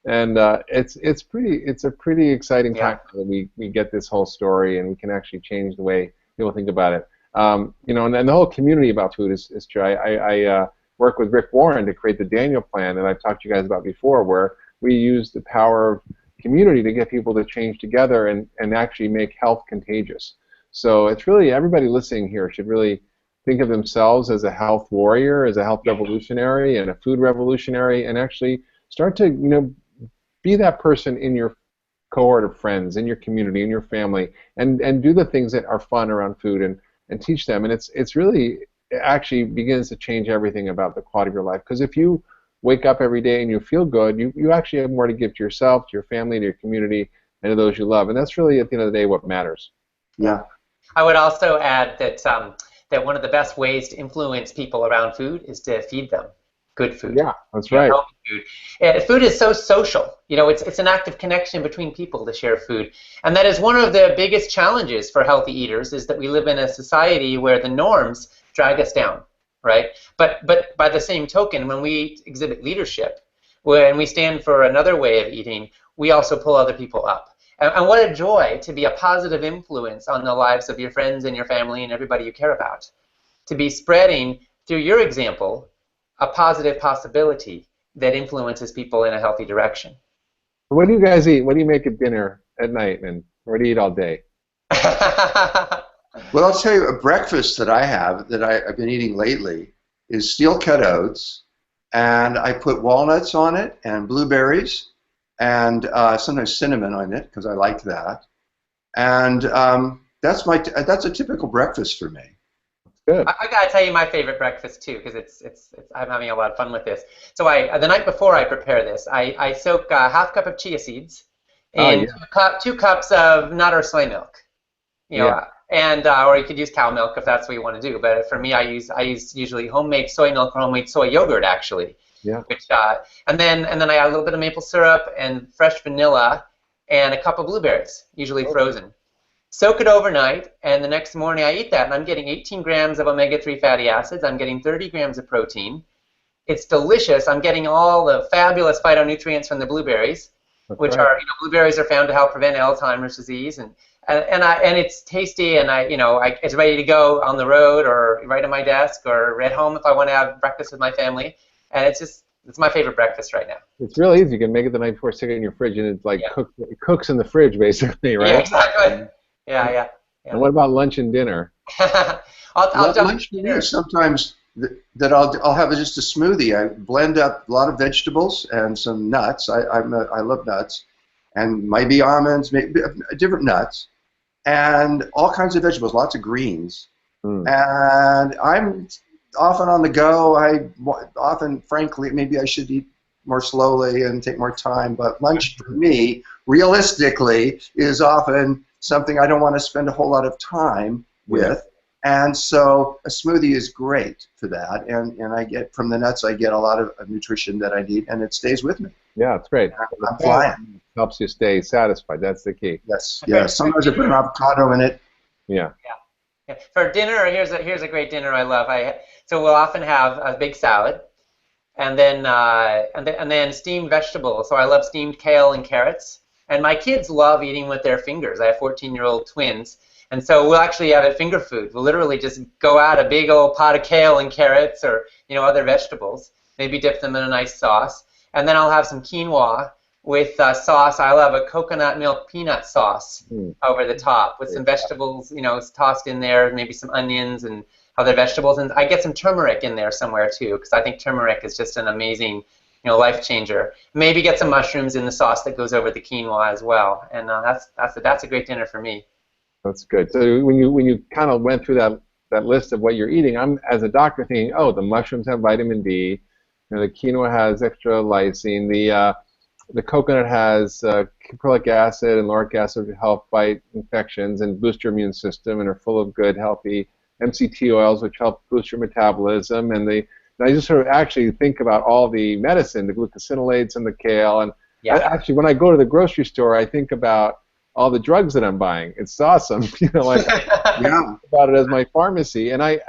And it's a pretty exciting time that we get this whole story, and we can actually change the way people think about it. You know, and the whole community about food is true. I work with Rick Warren to create the Daniel Plan that I've talked to you guys about before, where we use the power of community to get people to change together and actually make health contagious. So it's really, everybody listening here should really think of themselves as a health warrior, as a health revolutionary and a food revolutionary, and actually start to, you know, be that person in your cohort of friends, in your community, in your family, and do the things that are fun around food and teach them. And it's really, it actually begins to change everything about the quality of your life. Because if you wake up every day and you feel good, you actually have more to give to yourself, to your family, to your community, and to those you love. And that's really, at the end of the day, what matters. Yeah. I would also add that that one of the best ways to influence people around food is to feed them good food. Yeah, that's right. Healthy food. Food is so social. You know, it's an active connection between people to share food. And that is one of the biggest challenges for healthy eaters, is that we live in a society where the norms drag us down, right? But by the same token, when we exhibit leadership, when we stand for another way of eating, we also pull other people up. And what a joy to be a positive influence on the lives of your friends and your family and everybody you care about. To be spreading, through your example, a positive possibility that influences people in a healthy direction. What do you guys eat? What do you make at dinner at night, and what do you eat all day? Well, I'll tell you, a breakfast that I have that I've been eating lately is steel-cut oats, and I put walnuts on it and blueberries, and sometimes cinnamon on it because I like that. And that's a typical breakfast for me. Good. I gotta tell you my favorite breakfast too, because I'm having a lot of fun with this. So the night before I prepare this, I soak a half cup of chia seeds and 2 cups of nut or soy milk. You know, and or you could use cow milk if that's what you want to do. But for me, I use usually homemade soy milk or homemade soy yogurt actually. Yeah. Which and then I add a little bit of maple syrup and fresh vanilla and a cup of blueberries, usually frozen. Soak it overnight, and the next morning I eat that, and I'm getting 18 grams of omega-3 fatty acids. I'm getting 30 grams of protein. It's delicious. I'm getting all the fabulous phytonutrients from the blueberries, which are, you know, blueberries are found to help prevent Alzheimer's disease, and it's tasty, and it's ready to go on the road or right at my desk or at home if I want to have breakfast with my family, and it's my favorite breakfast right now. It's real easy. You can make it the night before, stick it in your fridge, and it's like it cooks in the fridge basically, right? Yeah, exactly. Yeah. And what about lunch and dinner? I'll jump lunch and dinner. Sometimes that I'll have just a smoothie. I blend up a lot of vegetables and some nuts. I love nuts, and maybe almonds, maybe different nuts, and all kinds of vegetables, lots of greens. And I'm often on the go. Often, frankly, maybe I should eat more slowly and take more time. But lunch for me, realistically, is often something I don't want to spend a whole lot of time with. And so a smoothie is great for that, and I get from the nuts, I get a lot of nutrition that I need, and it stays with me. Yeah, it's great. I'm flying. Helps you stay satisfied. That's the key. Yes, yes. Sometimes I put an avocado in it. Yeah. Yeah. For dinner, here's a great dinner I love. So we'll often have a big salad, and then steamed vegetables. So I love steamed kale and carrots, and my kids love eating with their fingers. I have 14-year-old twins. And so we'll actually have it finger food. We'll literally just go out a big old pot of kale and carrots or other vegetables, maybe dip them in a nice sauce. And then I'll have some quinoa with sauce. I'll have a coconut milk peanut sauce over the top with some vegetables, tossed in there, maybe some onions and other vegetables. And I get some turmeric in there somewhere too, because I think turmeric is just an amazing life changer. Maybe get some mushrooms in the sauce that goes over the quinoa as well. And that's a great dinner for me. That's good. So when you kind of went through that list of what you're eating, I'm as a doctor thinking, oh, the mushrooms have vitamin D, the quinoa has extra lysine, the coconut has caprylic acid and lauric acid to help fight infections and boost your immune system, and are full of good, healthy MCT oils which help boost your metabolism. And I just sort of actually think about all the medicine, the glucosinolates and the kale, and actually when I go to the grocery store, I think about all the drugs that I'm buying. It's awesome, like about it as my pharmacy, and I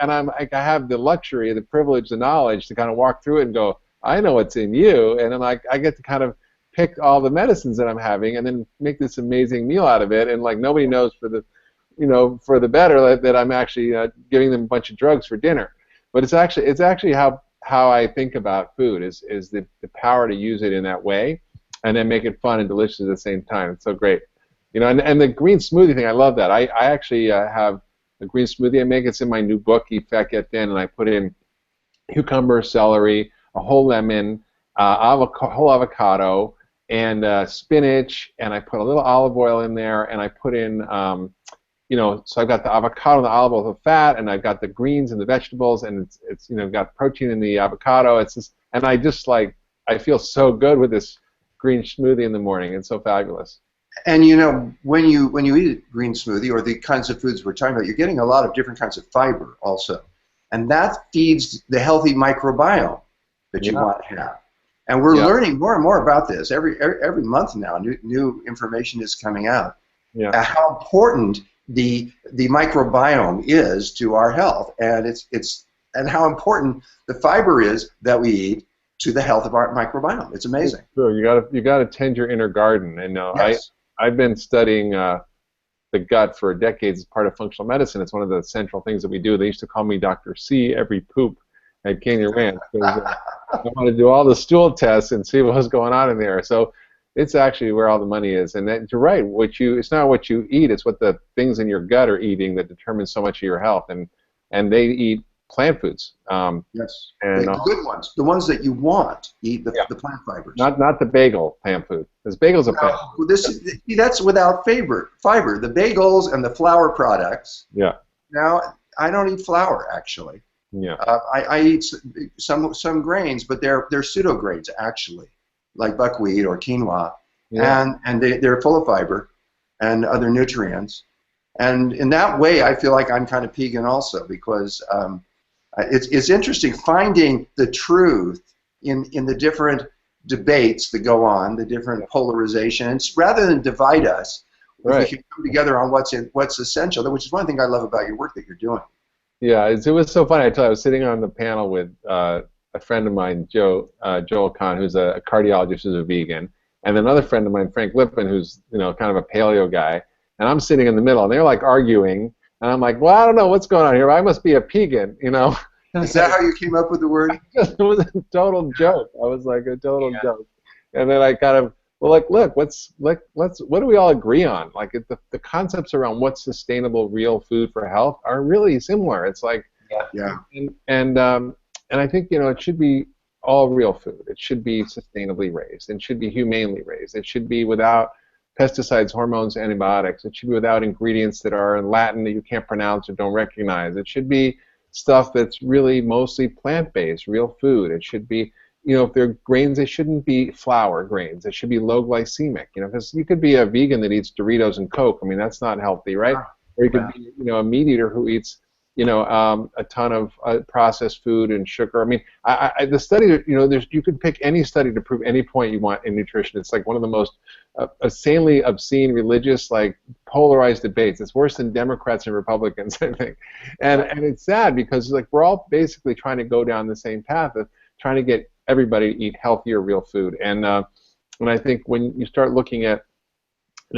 have the luxury, the privilege, the knowledge to kind of walk through it and go, I know what's in you, and then I get to kind of pick all the medicines that I'm having, and then make this amazing meal out of it, and like nobody knows for the better that I'm actually giving them a bunch of drugs for dinner, but it's actually how I think about food is the power to use it in that way, and then make it fun and delicious at the same time. It's so great. And the green smoothie thing, I love that. I actually have a green smoothie I make. It's in my new book, Eat Fat, Get Thin, and I put in cucumber, celery, a whole lemon, whole avocado, and spinach, and I put a little olive oil in there, and I put in, so I've got the avocado and the olive oil with fat, and I've got the greens and the vegetables, and it's got protein in the avocado. It's just, and I feel so good with this green smoothie in the morning. It's so fabulous. And when you eat a green smoothie or the kinds of foods we're talking about, you're getting a lot of different kinds of fiber also, and that feeds the healthy microbiome that you want to have. And we're learning more and more about this every month now. New information is coming out. How important the microbiome is to our health, and and how important the fiber is that we eat to the health of our microbiome. It's amazing. Sure, you got to tend your inner garden, and I've been studying the gut for decades as part of functional medicine. It's one of the central things that we do. They used to call me Dr. C every poop at Canyon Ranch. I want to do all the stool tests and see what was going on in there. So it's actually where all the money is. And you're right. It's not what you eat. It's what the things in your gut are eating that determines so much of your health. And they eat plant foods. Yes. And the good ones, the ones that you want, eat the plant fibers. Not the bagel plant food, because bagels are plant food. That's without fiber. The bagels and the flour products. Yeah. Now, I don't eat flour, actually. Yeah. I eat some grains, but they're pseudo grains, actually, like buckwheat or quinoa. Yeah. And they're full of fiber and other nutrients. And in that way, I feel like I'm kind of vegan also, because it's interesting finding the truth in the different debates that go on, the different polarizations, rather than divide us. We can come together on what's essential, which is one thing I love about your work that you're doing. Yeah, it was so funny. I tell you, I was sitting on the panel with a friend of mine, Joel Kahn, who's a cardiologist who's a vegan, and another friend of mine, Frank Lippin, who's kind of a paleo guy. And I'm sitting in the middle, and they're like arguing, and I'm like, well, I don't know what's going on here. I must be a pegan, Is that how you came up with the word? It was a total joke. I was like a total joke. And then I kind of, look, what do we all agree on? Like the concepts around what's sustainable, real food for health are really similar. It's like, and I think it should be all real food. It should be sustainably raised. It should be humanely raised. It should be without pesticides, hormones, antibiotics. It should be without ingredients that are in Latin that you can't pronounce or don't recognize. It should be stuff that's really mostly plant-based, real food. It should be, if they're grains, they shouldn't be flour grains. They should be low glycemic, because you could be a vegan that eats Doritos and Coke. I mean, that's not healthy, right? Or you could be, a meat eater who eats, a ton of processed food and sugar. I mean, the study, you could pick any study to prove any point you want in nutrition. It's like one of the most insanely obscene, religious, like polarized debates. It's worse than Democrats and Republicans, I think. And it's sad because like we're all basically trying to go down the same path of trying to get everybody to eat healthier, real food. And I think when you start looking at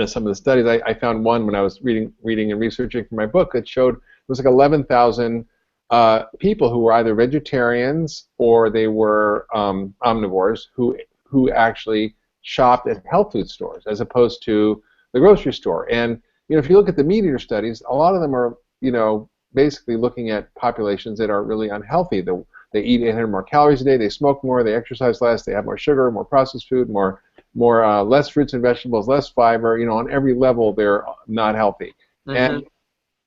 some of the studies, I found one when I was reading and researching for my book that showed it was like 11,000 people who were either vegetarians or they were omnivores who actually shopped at health food stores as opposed to the grocery store. And if you look at the meat eater studies, a lot of them are basically looking at populations that are really unhealthy. They eat 800 more calories a day, they smoke more, they exercise less, they have more sugar, more processed food, more less fruits and vegetables, less fiber. On every level they're not healthy. Mm-hmm.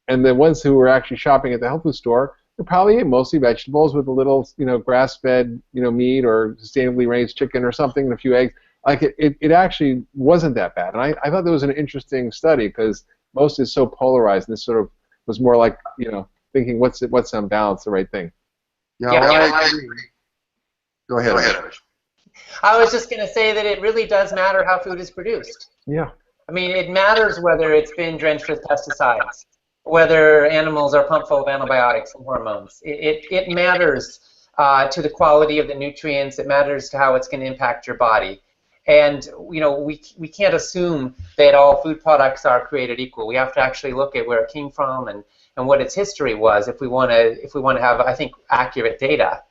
And the ones who were actually shopping at the health food store, they probably ate mostly vegetables with a little, grass-fed, meat or sustainably raised chicken or something and a few eggs. Like it actually wasn't that bad. And I thought that was an interesting study because most is so polarized. And this sort of was more like, thinking what's on balance the right thing. Yeah, I agree. Go ahead. I was just going to say that it really does matter how food is produced. Yeah. I mean, it matters whether it's been drenched with pesticides, whether animals are pumped full of antibiotics and hormones. It matters to the quality of the nutrients. It matters to how it's going to impact your body. And we can't assume that all food products are created equal. We have to actually look at where it came from and what its history was if we want to have, I think, accurate data.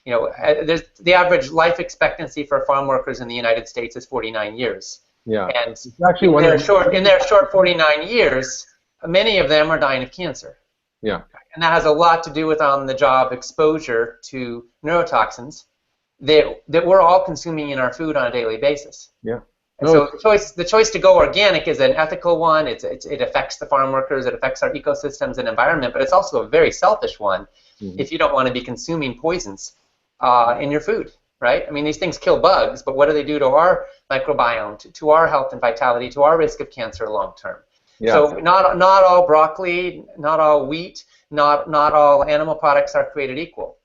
There's the average life expectancy for farm workers in the United States is 49 years. Yeah. And actually in their short 49 years, many of them are dying of cancer. Yeah. And that has a lot to do with on-the-job exposure to neurotoxins that we're all consuming in our food on a daily basis. Yeah. So the choice to go organic is an ethical one. It affects the farm workers. It affects our ecosystems and environment. But it's also a very selfish one if you don't want to be consuming poisons in your food, right? I mean, these things kill bugs, but what do they do to our microbiome, to our health and vitality, to our risk of cancer long term? Yeah. So not all broccoli, not all wheat, not all animal products are created equal.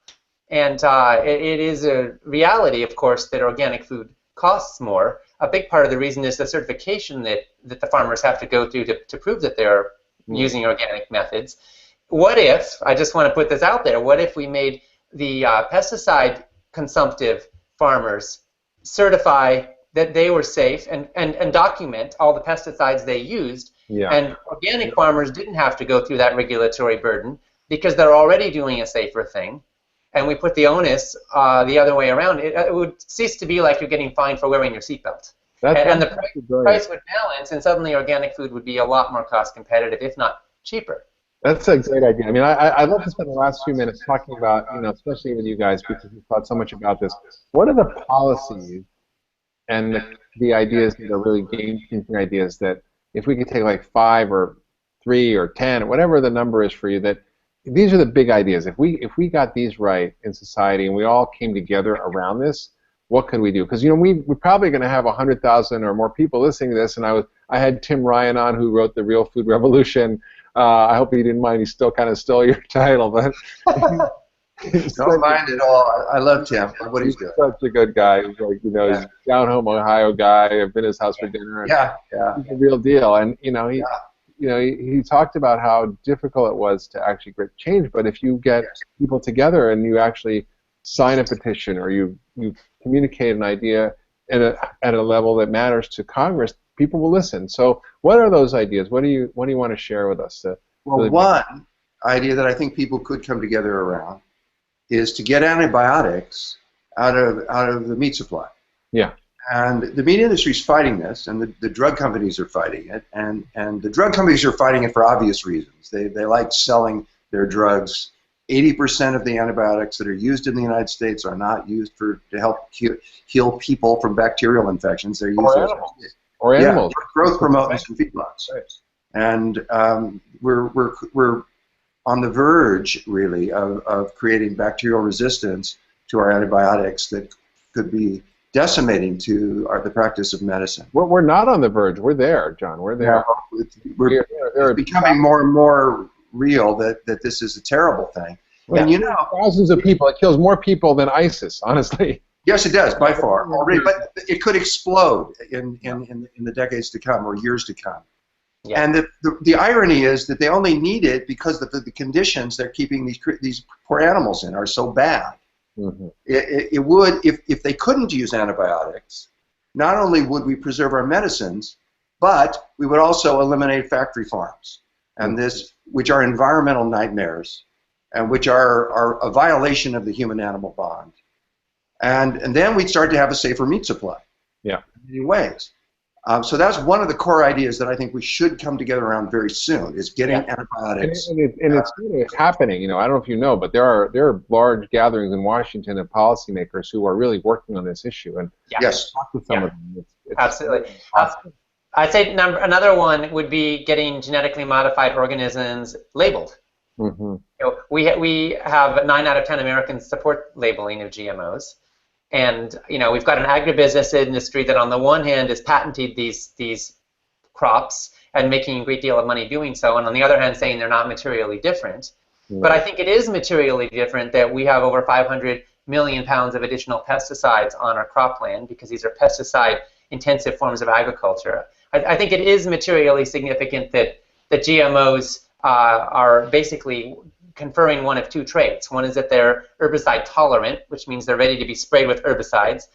And it is a reality, of course, that organic food costs more. A big part of the reason is the certification that the farmers have to go through to prove that they're using organic methods. What if, I just want to put this out there, what if we made the pesticide consumptive farmers certify that they were safe and document all the pesticides they used, and organic farmers didn't have to go through that regulatory burden because they're already doing a safer thing, and we put the onus the other way around, it would cease to be like you're getting fined for wearing your seatbelt. And the price would balance, and suddenly organic food would be a lot more cost competitive, if not cheaper. That's a great idea. I mean, I'd love to spend the last few minutes talking about, especially with you guys, because we've thought so much about this. What are the policies and the ideas that are really game-changing ideas that if we could take like 5 or 3 or 10 or whatever the number is for you, that these are the big ideas. If we got these right in society and we all came together around this, what could we do? Because we're probably going to have 100,000 or more people listening to this. And I had Tim Ryan on, who wrote The Real Food Revolution. I hope he didn't mind. He still kind of stole your title, but don't mind at all. I love Tim. What he's doing. Such a good guy. He's like, he's a down home Ohio guy. I've been to his house for dinner. And he's a real deal. And he talked about how difficult it was to actually get change. But if you get people together and you actually sign a petition or you communicate an idea at a level that matters to Congress, people will listen. So what are those ideas? What do you want to share with us? Well, one idea that I think people could come together around is to get antibiotics out of the meat supply. Yeah. And the meat industry is fighting this, and the drug companies are fighting it, and the drug companies are fighting it for obvious reasons. They like selling their drugs. 80% of the antibiotics that are used in the United States are not used to help heal people from bacterial infections. They're used or animals. Growth promotants and feedlots. Right. And we're on the verge, really, of creating bacterial resistance to our antibiotics that could be decimating to the practice of medicine. We're not on the verge. We're there, John. We're there. It's becoming more and more real that this is a terrible thing. Yeah. And you know, thousands of people. It kills more people than ISIS, honestly. Yes, it does, by far already. But it could explode in the decades to come or years to come. Yeah. And the irony is that they only need it because the conditions they're keeping these poor animals in are so bad. Mm-hmm. It would, if they couldn't use antibiotics, not only would we preserve our medicines, but we would also eliminate factory farms, and which are environmental nightmares, and which are a violation of the human-animal bond. And then we'd start to have a safer meat supply. Yeah. In many ways. So that's one of the core ideas that I think we should come together around very soon, is getting antibiotics. And it's happening. You know, I don't know if you know, but there are large gatherings in Washington of policymakers who are really working on this issue. And yes, talk with some of them. It's absolutely. I'd say another one would be getting genetically modified organisms labeled. Mm-hmm. You know, we have 9 out of 10 Americans support labeling of GMOs. And you know, we've got an agribusiness industry that on the one hand is patented these crops and making a great deal of money doing so, and on the other hand saying they're not materially different. Mm-hmm. But I think it is materially different that we have over 500 million pounds of additional pesticides on our cropland, because these are pesticide-intensive forms of agriculture. I think it is materially significant that GMOs are basically conferring one of 2 traits. One is that they're herbicide tolerant, which means they're ready to be sprayed with herbicides,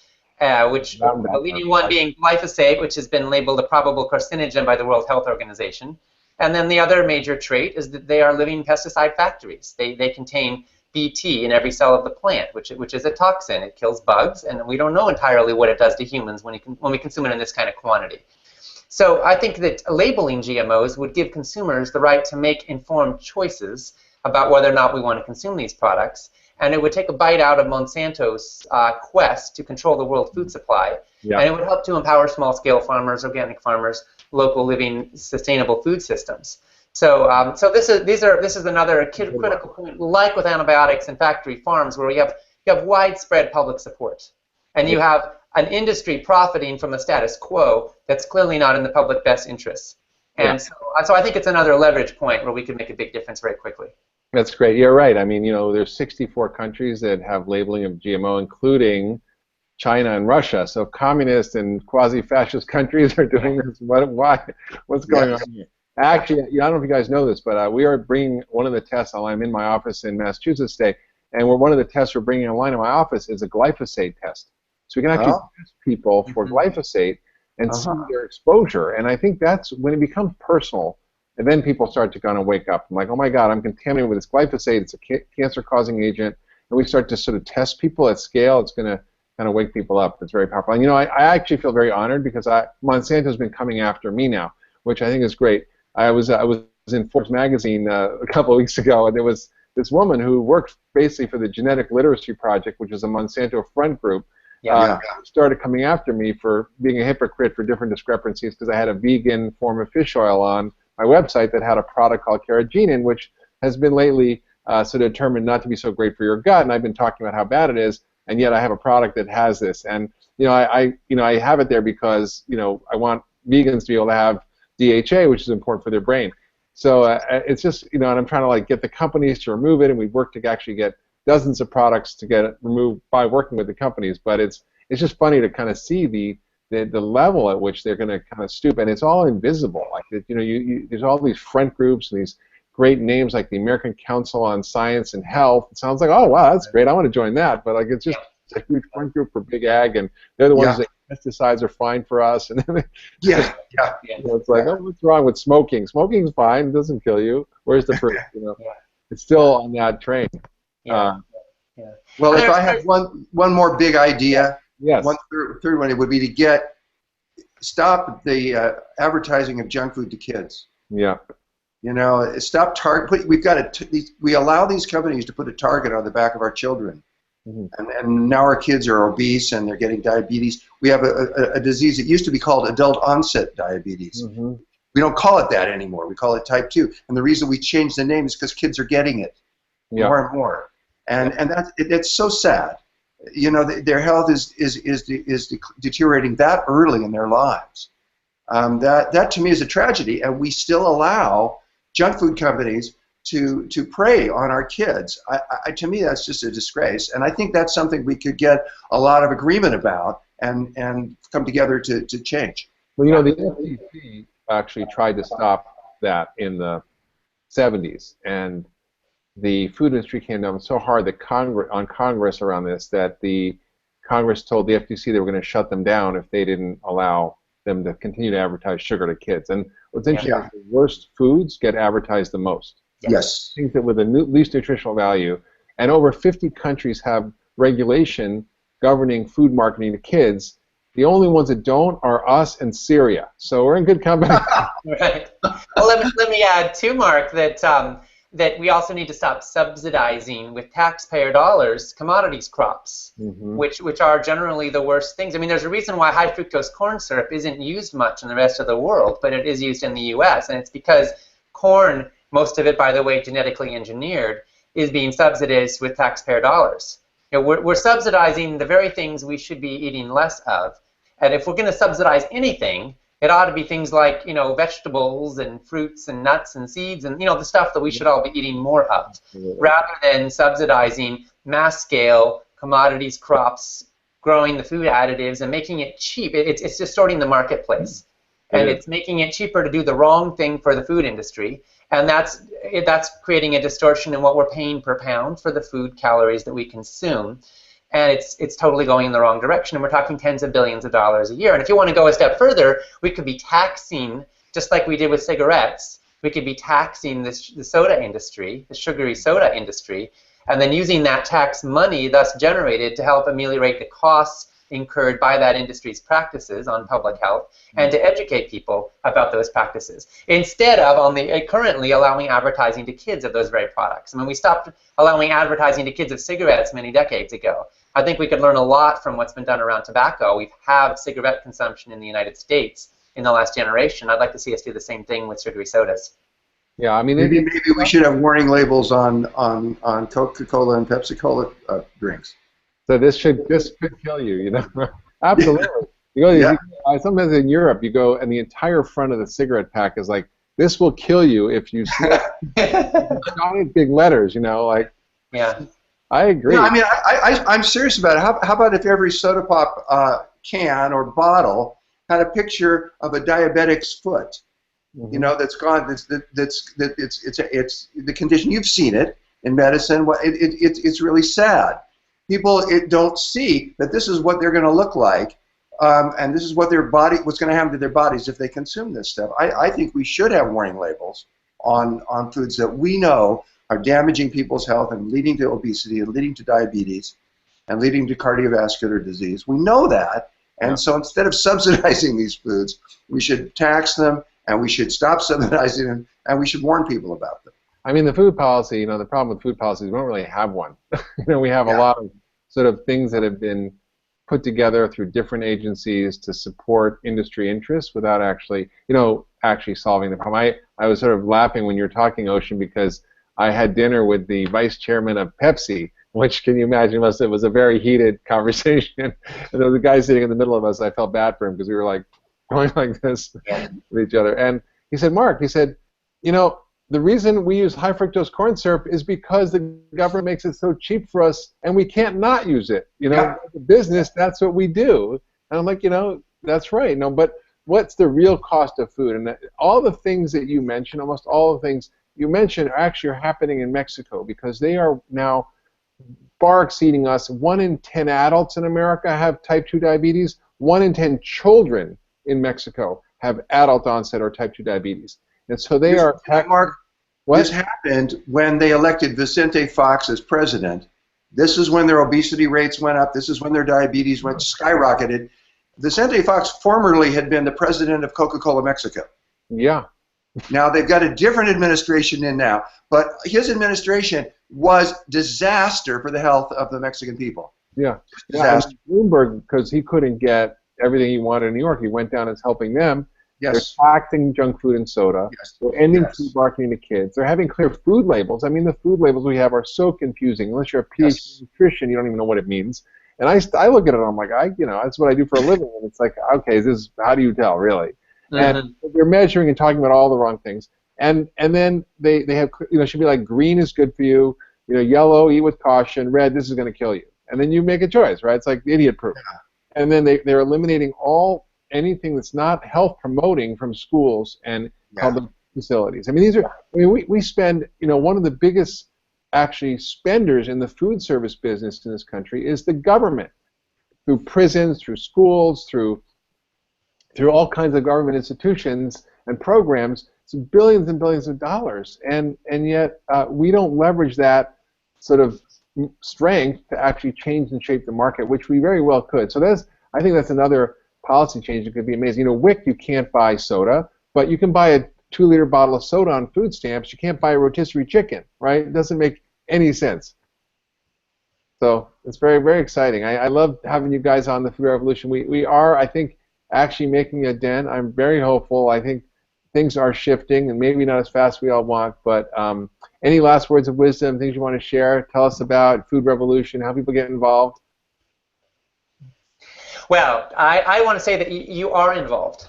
which the leading one being glyphosate, which has been labeled a probable carcinogen by the World Health Organization. And then the other major trait is that they are living pesticide factories. They contain Bt in every cell of the plant, which is a toxin. It kills bugs, and we don't know entirely what it does to humans when we consume it in this kind of quantity. So I think that labeling GMOs would give consumers the right to make informed choices about whether or not we want to consume these products, and it would take a bite out of Monsanto's quest to control the world food supply, and it would help to empower small-scale farmers, organic farmers, local living, sustainable food systems. So, this is another critical point, like with antibiotics and factory farms, where you have widespread public support, and you have an industry profiting from a status quo that's clearly not in the public best interests. And so I think it's another leverage point where we can make a big difference very quickly. That's great. You're right. I mean, you know, there's 64 countries that have labeling of GMO, including China and Russia. So communist and quasi-fascist countries are doing this. Why? What's going on here? Actually, I don't know if you guys know this, but we are bringing one of the tests. I'm in my office in Massachusetts today, and one of the tests we're bringing online in my office is a glyphosate test. So we can actually test people for glyphosate and see their exposure. And I think that's when it becomes personal, and then people start to kind of wake up. I'm like, oh my God, I'm contaminated with this glyphosate. It's a cancer-causing agent. And we start to sort of test people at scale. It's going to kind of wake people up. It's very powerful. And you know, I actually feel very honored because Monsanto's been coming after me now, which I think is great. I was in Forbes magazine a couple of weeks ago, and there was this woman who worked basically for the Genetic Literacy Project, which is a Monsanto front group. Started coming after me for being a hypocrite for different discrepancies because I had a vegan form of fish oil on my website that had a product called carrageenan, which has been lately sort of determined not to be so great for your gut, and I've been talking about how bad it is, and yet I have a product that has this. And you know, I have it there because you know I want vegans to be able to have DHA, which is important for their brain. So it's just, you know, and I'm trying to like get the companies to remove it, and we've worked to actually get dozens of products to get it removed by working with the companies. But it's just funny to kind of see the level at which they're going to kind of stoop, and it's all invisible. Like, you know, there's all these front groups and these great names like the American Council on Science and Health. It sounds like, oh wow, that's great, I want to join that. But like, it's just a huge front group for big ag, and they're the ones that pesticides are fine for us. And then you know, it's like, oh, what's wrong with smoking? Smoking's fine, it doesnn't kill you. Where's the proof? You know, it's still on that train. Well, if I have one more big idea, one third one, it would be to stop the advertising of junk food to kids. Yeah. You know, stop we allow these companies to put a target on the back of our children. Mm-hmm. And now our kids are obese and they're getting diabetes. We have a disease that used to be called adult onset diabetes. Mm-hmm. We don't call it that anymore. We call it type 2. And the reason we changed the name is because kids are getting it more and more. And it's so sad. You know, their health is deteriorating that early in their lives. That to me is a tragedy. And we still allow junk food companies to prey on our kids. To me, that's just a disgrace, and I think that's something we could get a lot of agreement about and come together to change. Well, you know, the FTC actually tried to stop that in the 70s, and the food industry came down so hard that Congress around this that the Congress told the FTC they were going to shut them down if they didn't allow them to continue to advertise sugar to kids. And what's interesting is the worst foods get advertised the most. Yes. Things that with the least nutritional value. And over 50 countries have regulation governing food marketing to kids. The only ones that don't are us and Syria. So we're in good company. Right. Well, let me add too, Mark, that we also need to stop subsidizing with taxpayer dollars commodities crops, which are generally the worst things. I mean, there's a reason why high fructose corn syrup isn't used much in the rest of the world, but it is used in the U.S., and it's because corn, most of it, by the way, genetically engineered, is being subsidized with taxpayer dollars. You know, we're subsidizing the very things we should be eating less of, and if we're going to subsidize anything, it ought to be things like, you know, vegetables and fruits and nuts and seeds and, you know, the stuff that we should all be eating more of, rather than subsidizing mass-scale commodities crops, growing the food additives and making it cheap. It's distorting the marketplace, and it's making it cheaper to do the wrong thing for the food industry, and that's creating a distortion in what we're paying per pound for the food calories that we consume. And it's totally going in the wrong direction, and we're talking tens of billions of dollars a year. And if you want to go a step further, we could be taxing, just like we did with cigarettes, we could be taxing the soda industry, the sugary soda industry, and then using that tax money thus generated to help ameliorate the costs incurred by that industry's practices on public health, and to educate people about those practices, instead of currently allowing advertising to kids of those very products. I mean, we stopped allowing advertising to kids of cigarettes many decades ago. I think we could learn a lot from what's been done around tobacco. We've had cigarette consumption in the United States in the last generation. I'd like to see us do the same thing with sugary sodas. Yeah, I mean, maybe we should have warning labels on Coca-Cola and Pepsi-Cola drinks. So this could kill you, you know. Absolutely. You go, sometimes in Europe, you go, and the entire front of the cigarette pack is like, "This will kill you if you smoke." Giant big letters, you know, like. Yeah. I agree. No, I mean, I'm serious about it. How about if every soda pop can or bottle had a picture of a diabetic's foot? You know, that's gone. It's the condition. You've seen it in medicine. It's really sad. People don't see that this is what they're going to look like, and this is what what's going to happen to their bodies if they consume this stuff. I think we should have warning labels on foods that we know are damaging people's health and leading to obesity and leading to diabetes and leading to cardiovascular disease. We know that, and so instead of subsidizing these foods, we should tax them, and we should stop subsidizing them, and we should warn people about them. I mean, the food policy, you know, the problem with food policy is we don't really have one. You know, we have a lot of sort of things that have been put together through different agencies to support industry interests without actually, you know, solving the problem. I was sort of laughing when you were talking, Ocean, because I had dinner with the vice chairman of Pepsi, which, can you imagine, it was a very heated conversation. And there was a guy sitting in the middle of us. I felt bad for him because we were like going like this with each other. And he said, Mark, he said, you know, the reason we use high fructose corn syrup is because the government makes it so cheap for us, and we can't not use it. You know, as a business, that's what we do. And I'm like, you know, that's right. No, but what's the real cost of food? And all the things that you mentioned, almost all the things you mentioned, are happening in Mexico, because they are now far exceeding us. 1 in 10 adults in America have type 2 diabetes. 1 in 10 children in Mexico have adult onset or type 2 diabetes. And so they are. Mark, this happened when they elected Vicente Fox as president. This is when their obesity rates went up. This is when their diabetes skyrocketed. Vicente Fox formerly had been the president of Coca-Cola Mexico. Yeah. Now they've got a different administration in now, but his administration was disaster for the health of the Mexican people. Yeah. Disaster. Bloomberg, because he couldn't get everything he wanted in New York, he went down as helping them. Yes. They're taxing junk food and soda. Yes. They're ending food marketing to kids. They're having clear food labels. I mean, the food labels we have are so confusing. Unless you're a PhD in nutrition, you don't even know what it means. And I look at it and I'm like, you know, that's what I do for a living. And it's like, okay, how do you tell, really? And they're measuring and talking about all the wrong things. And then they have, should be like, green is good for you, yellow, eat with caution, red, this is going to kill you. And then you make a choice, right? It's like idiot proof. And then they're eliminating anything that's not health promoting from schools and public facilities. I mean, we spend, one of the biggest actually spenders in the food service business in this country is the government, through prisons, through schools, through all kinds of government institutions and programs. It's billions and billions of dollars, and yet we don't leverage that sort of strength to actually change and shape the market, which we very well could. So I think that's another policy change that could be amazing. WIC, you can't buy soda, but you can buy a 2-liter bottle of soda on food stamps. You can't buy a rotisserie chicken, right? It doesn't make any sense. So it's very, very exciting. I love having you guys on the Food Revolution. We are, I think, actually making a dent. I'm very hopeful. I think things are shifting, and maybe not as fast as we all want, but any last words of wisdom, things you want to share? Tell us about Food Revolution, how people get involved. Well, I want to say that you are involved.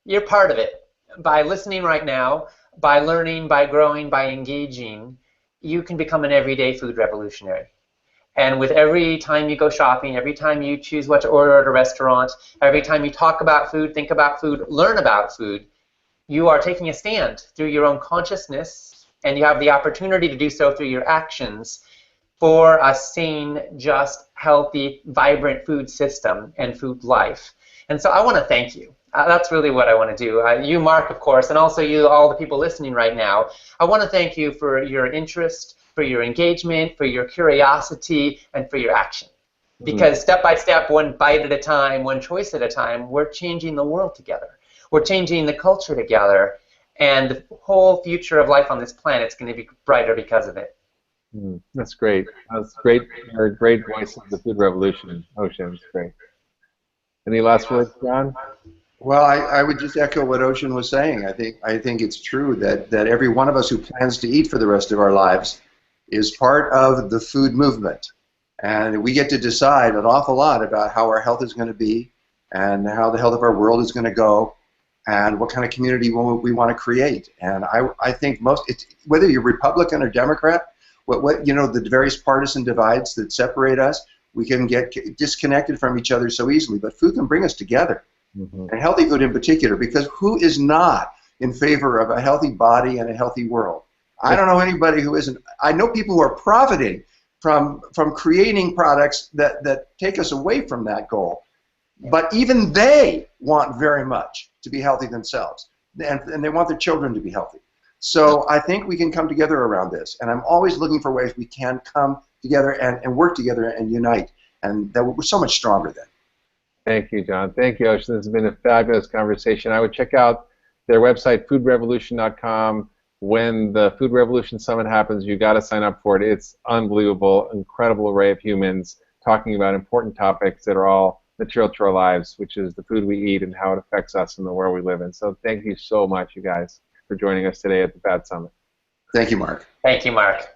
You're part of it. By listening right now, by learning, by growing, by engaging, you can become an everyday food revolutionary. And with every time you go shopping, every time you choose what to order at a restaurant, every time you talk about food, think about food, learn about food, you are taking a stand through your own consciousness, and you have the opportunity to do so through your actions for a sane, just, healthy, vibrant food system and food life. And so I want to thank you. That's really what I want to do. You, Mark, of course, and also you, all the people listening right now. I want to thank you for your interest, for your engagement, for your curiosity, and for your action. Because step by step, one bite at a time, one choice at a time, we're changing the world together. We're changing the culture together, and the whole future of life on this planet is going to be brighter because of it. That's great. That's great. You're a great voice of the food revolution, Ocean. It's great. Any last words, John? Well, I would just echo what Ocean was saying. I think it's true that every one of us who plans to eat for the rest of our lives is part of the food movement. And we get to decide an awful lot about how our health is going to be and how the health of our world is going to go and what kind of community we want to create. And I think whether you're Republican or Democrat, the various partisan divides that separate us, we can get disconnected from each other so easily. But food can bring us together. And healthy food in particular, because who is not in favor of a healthy body and a healthy world? I don't know anybody who isn't. I know people who are profiting from creating products that take us away from that goal. But even they want very much to be healthy themselves, and they want their children to be healthy. So I think we can come together around this, and I'm always looking for ways we can come together and work together and unite, and that we're so much stronger then. Thank you, John. Thank you, Ocean. This has been a fabulous conversation. I would check out their website, foodrevolution.com. When the Food Revolution Summit happens, you got to sign up for it. It's unbelievable, incredible array of humans talking about important topics that are all material to our lives, which is the food we eat and how it affects us in the world we live in. So thank you so much, you guys, for joining us today at the FAT Summit. Thank you, Mark. Thank you, Mark.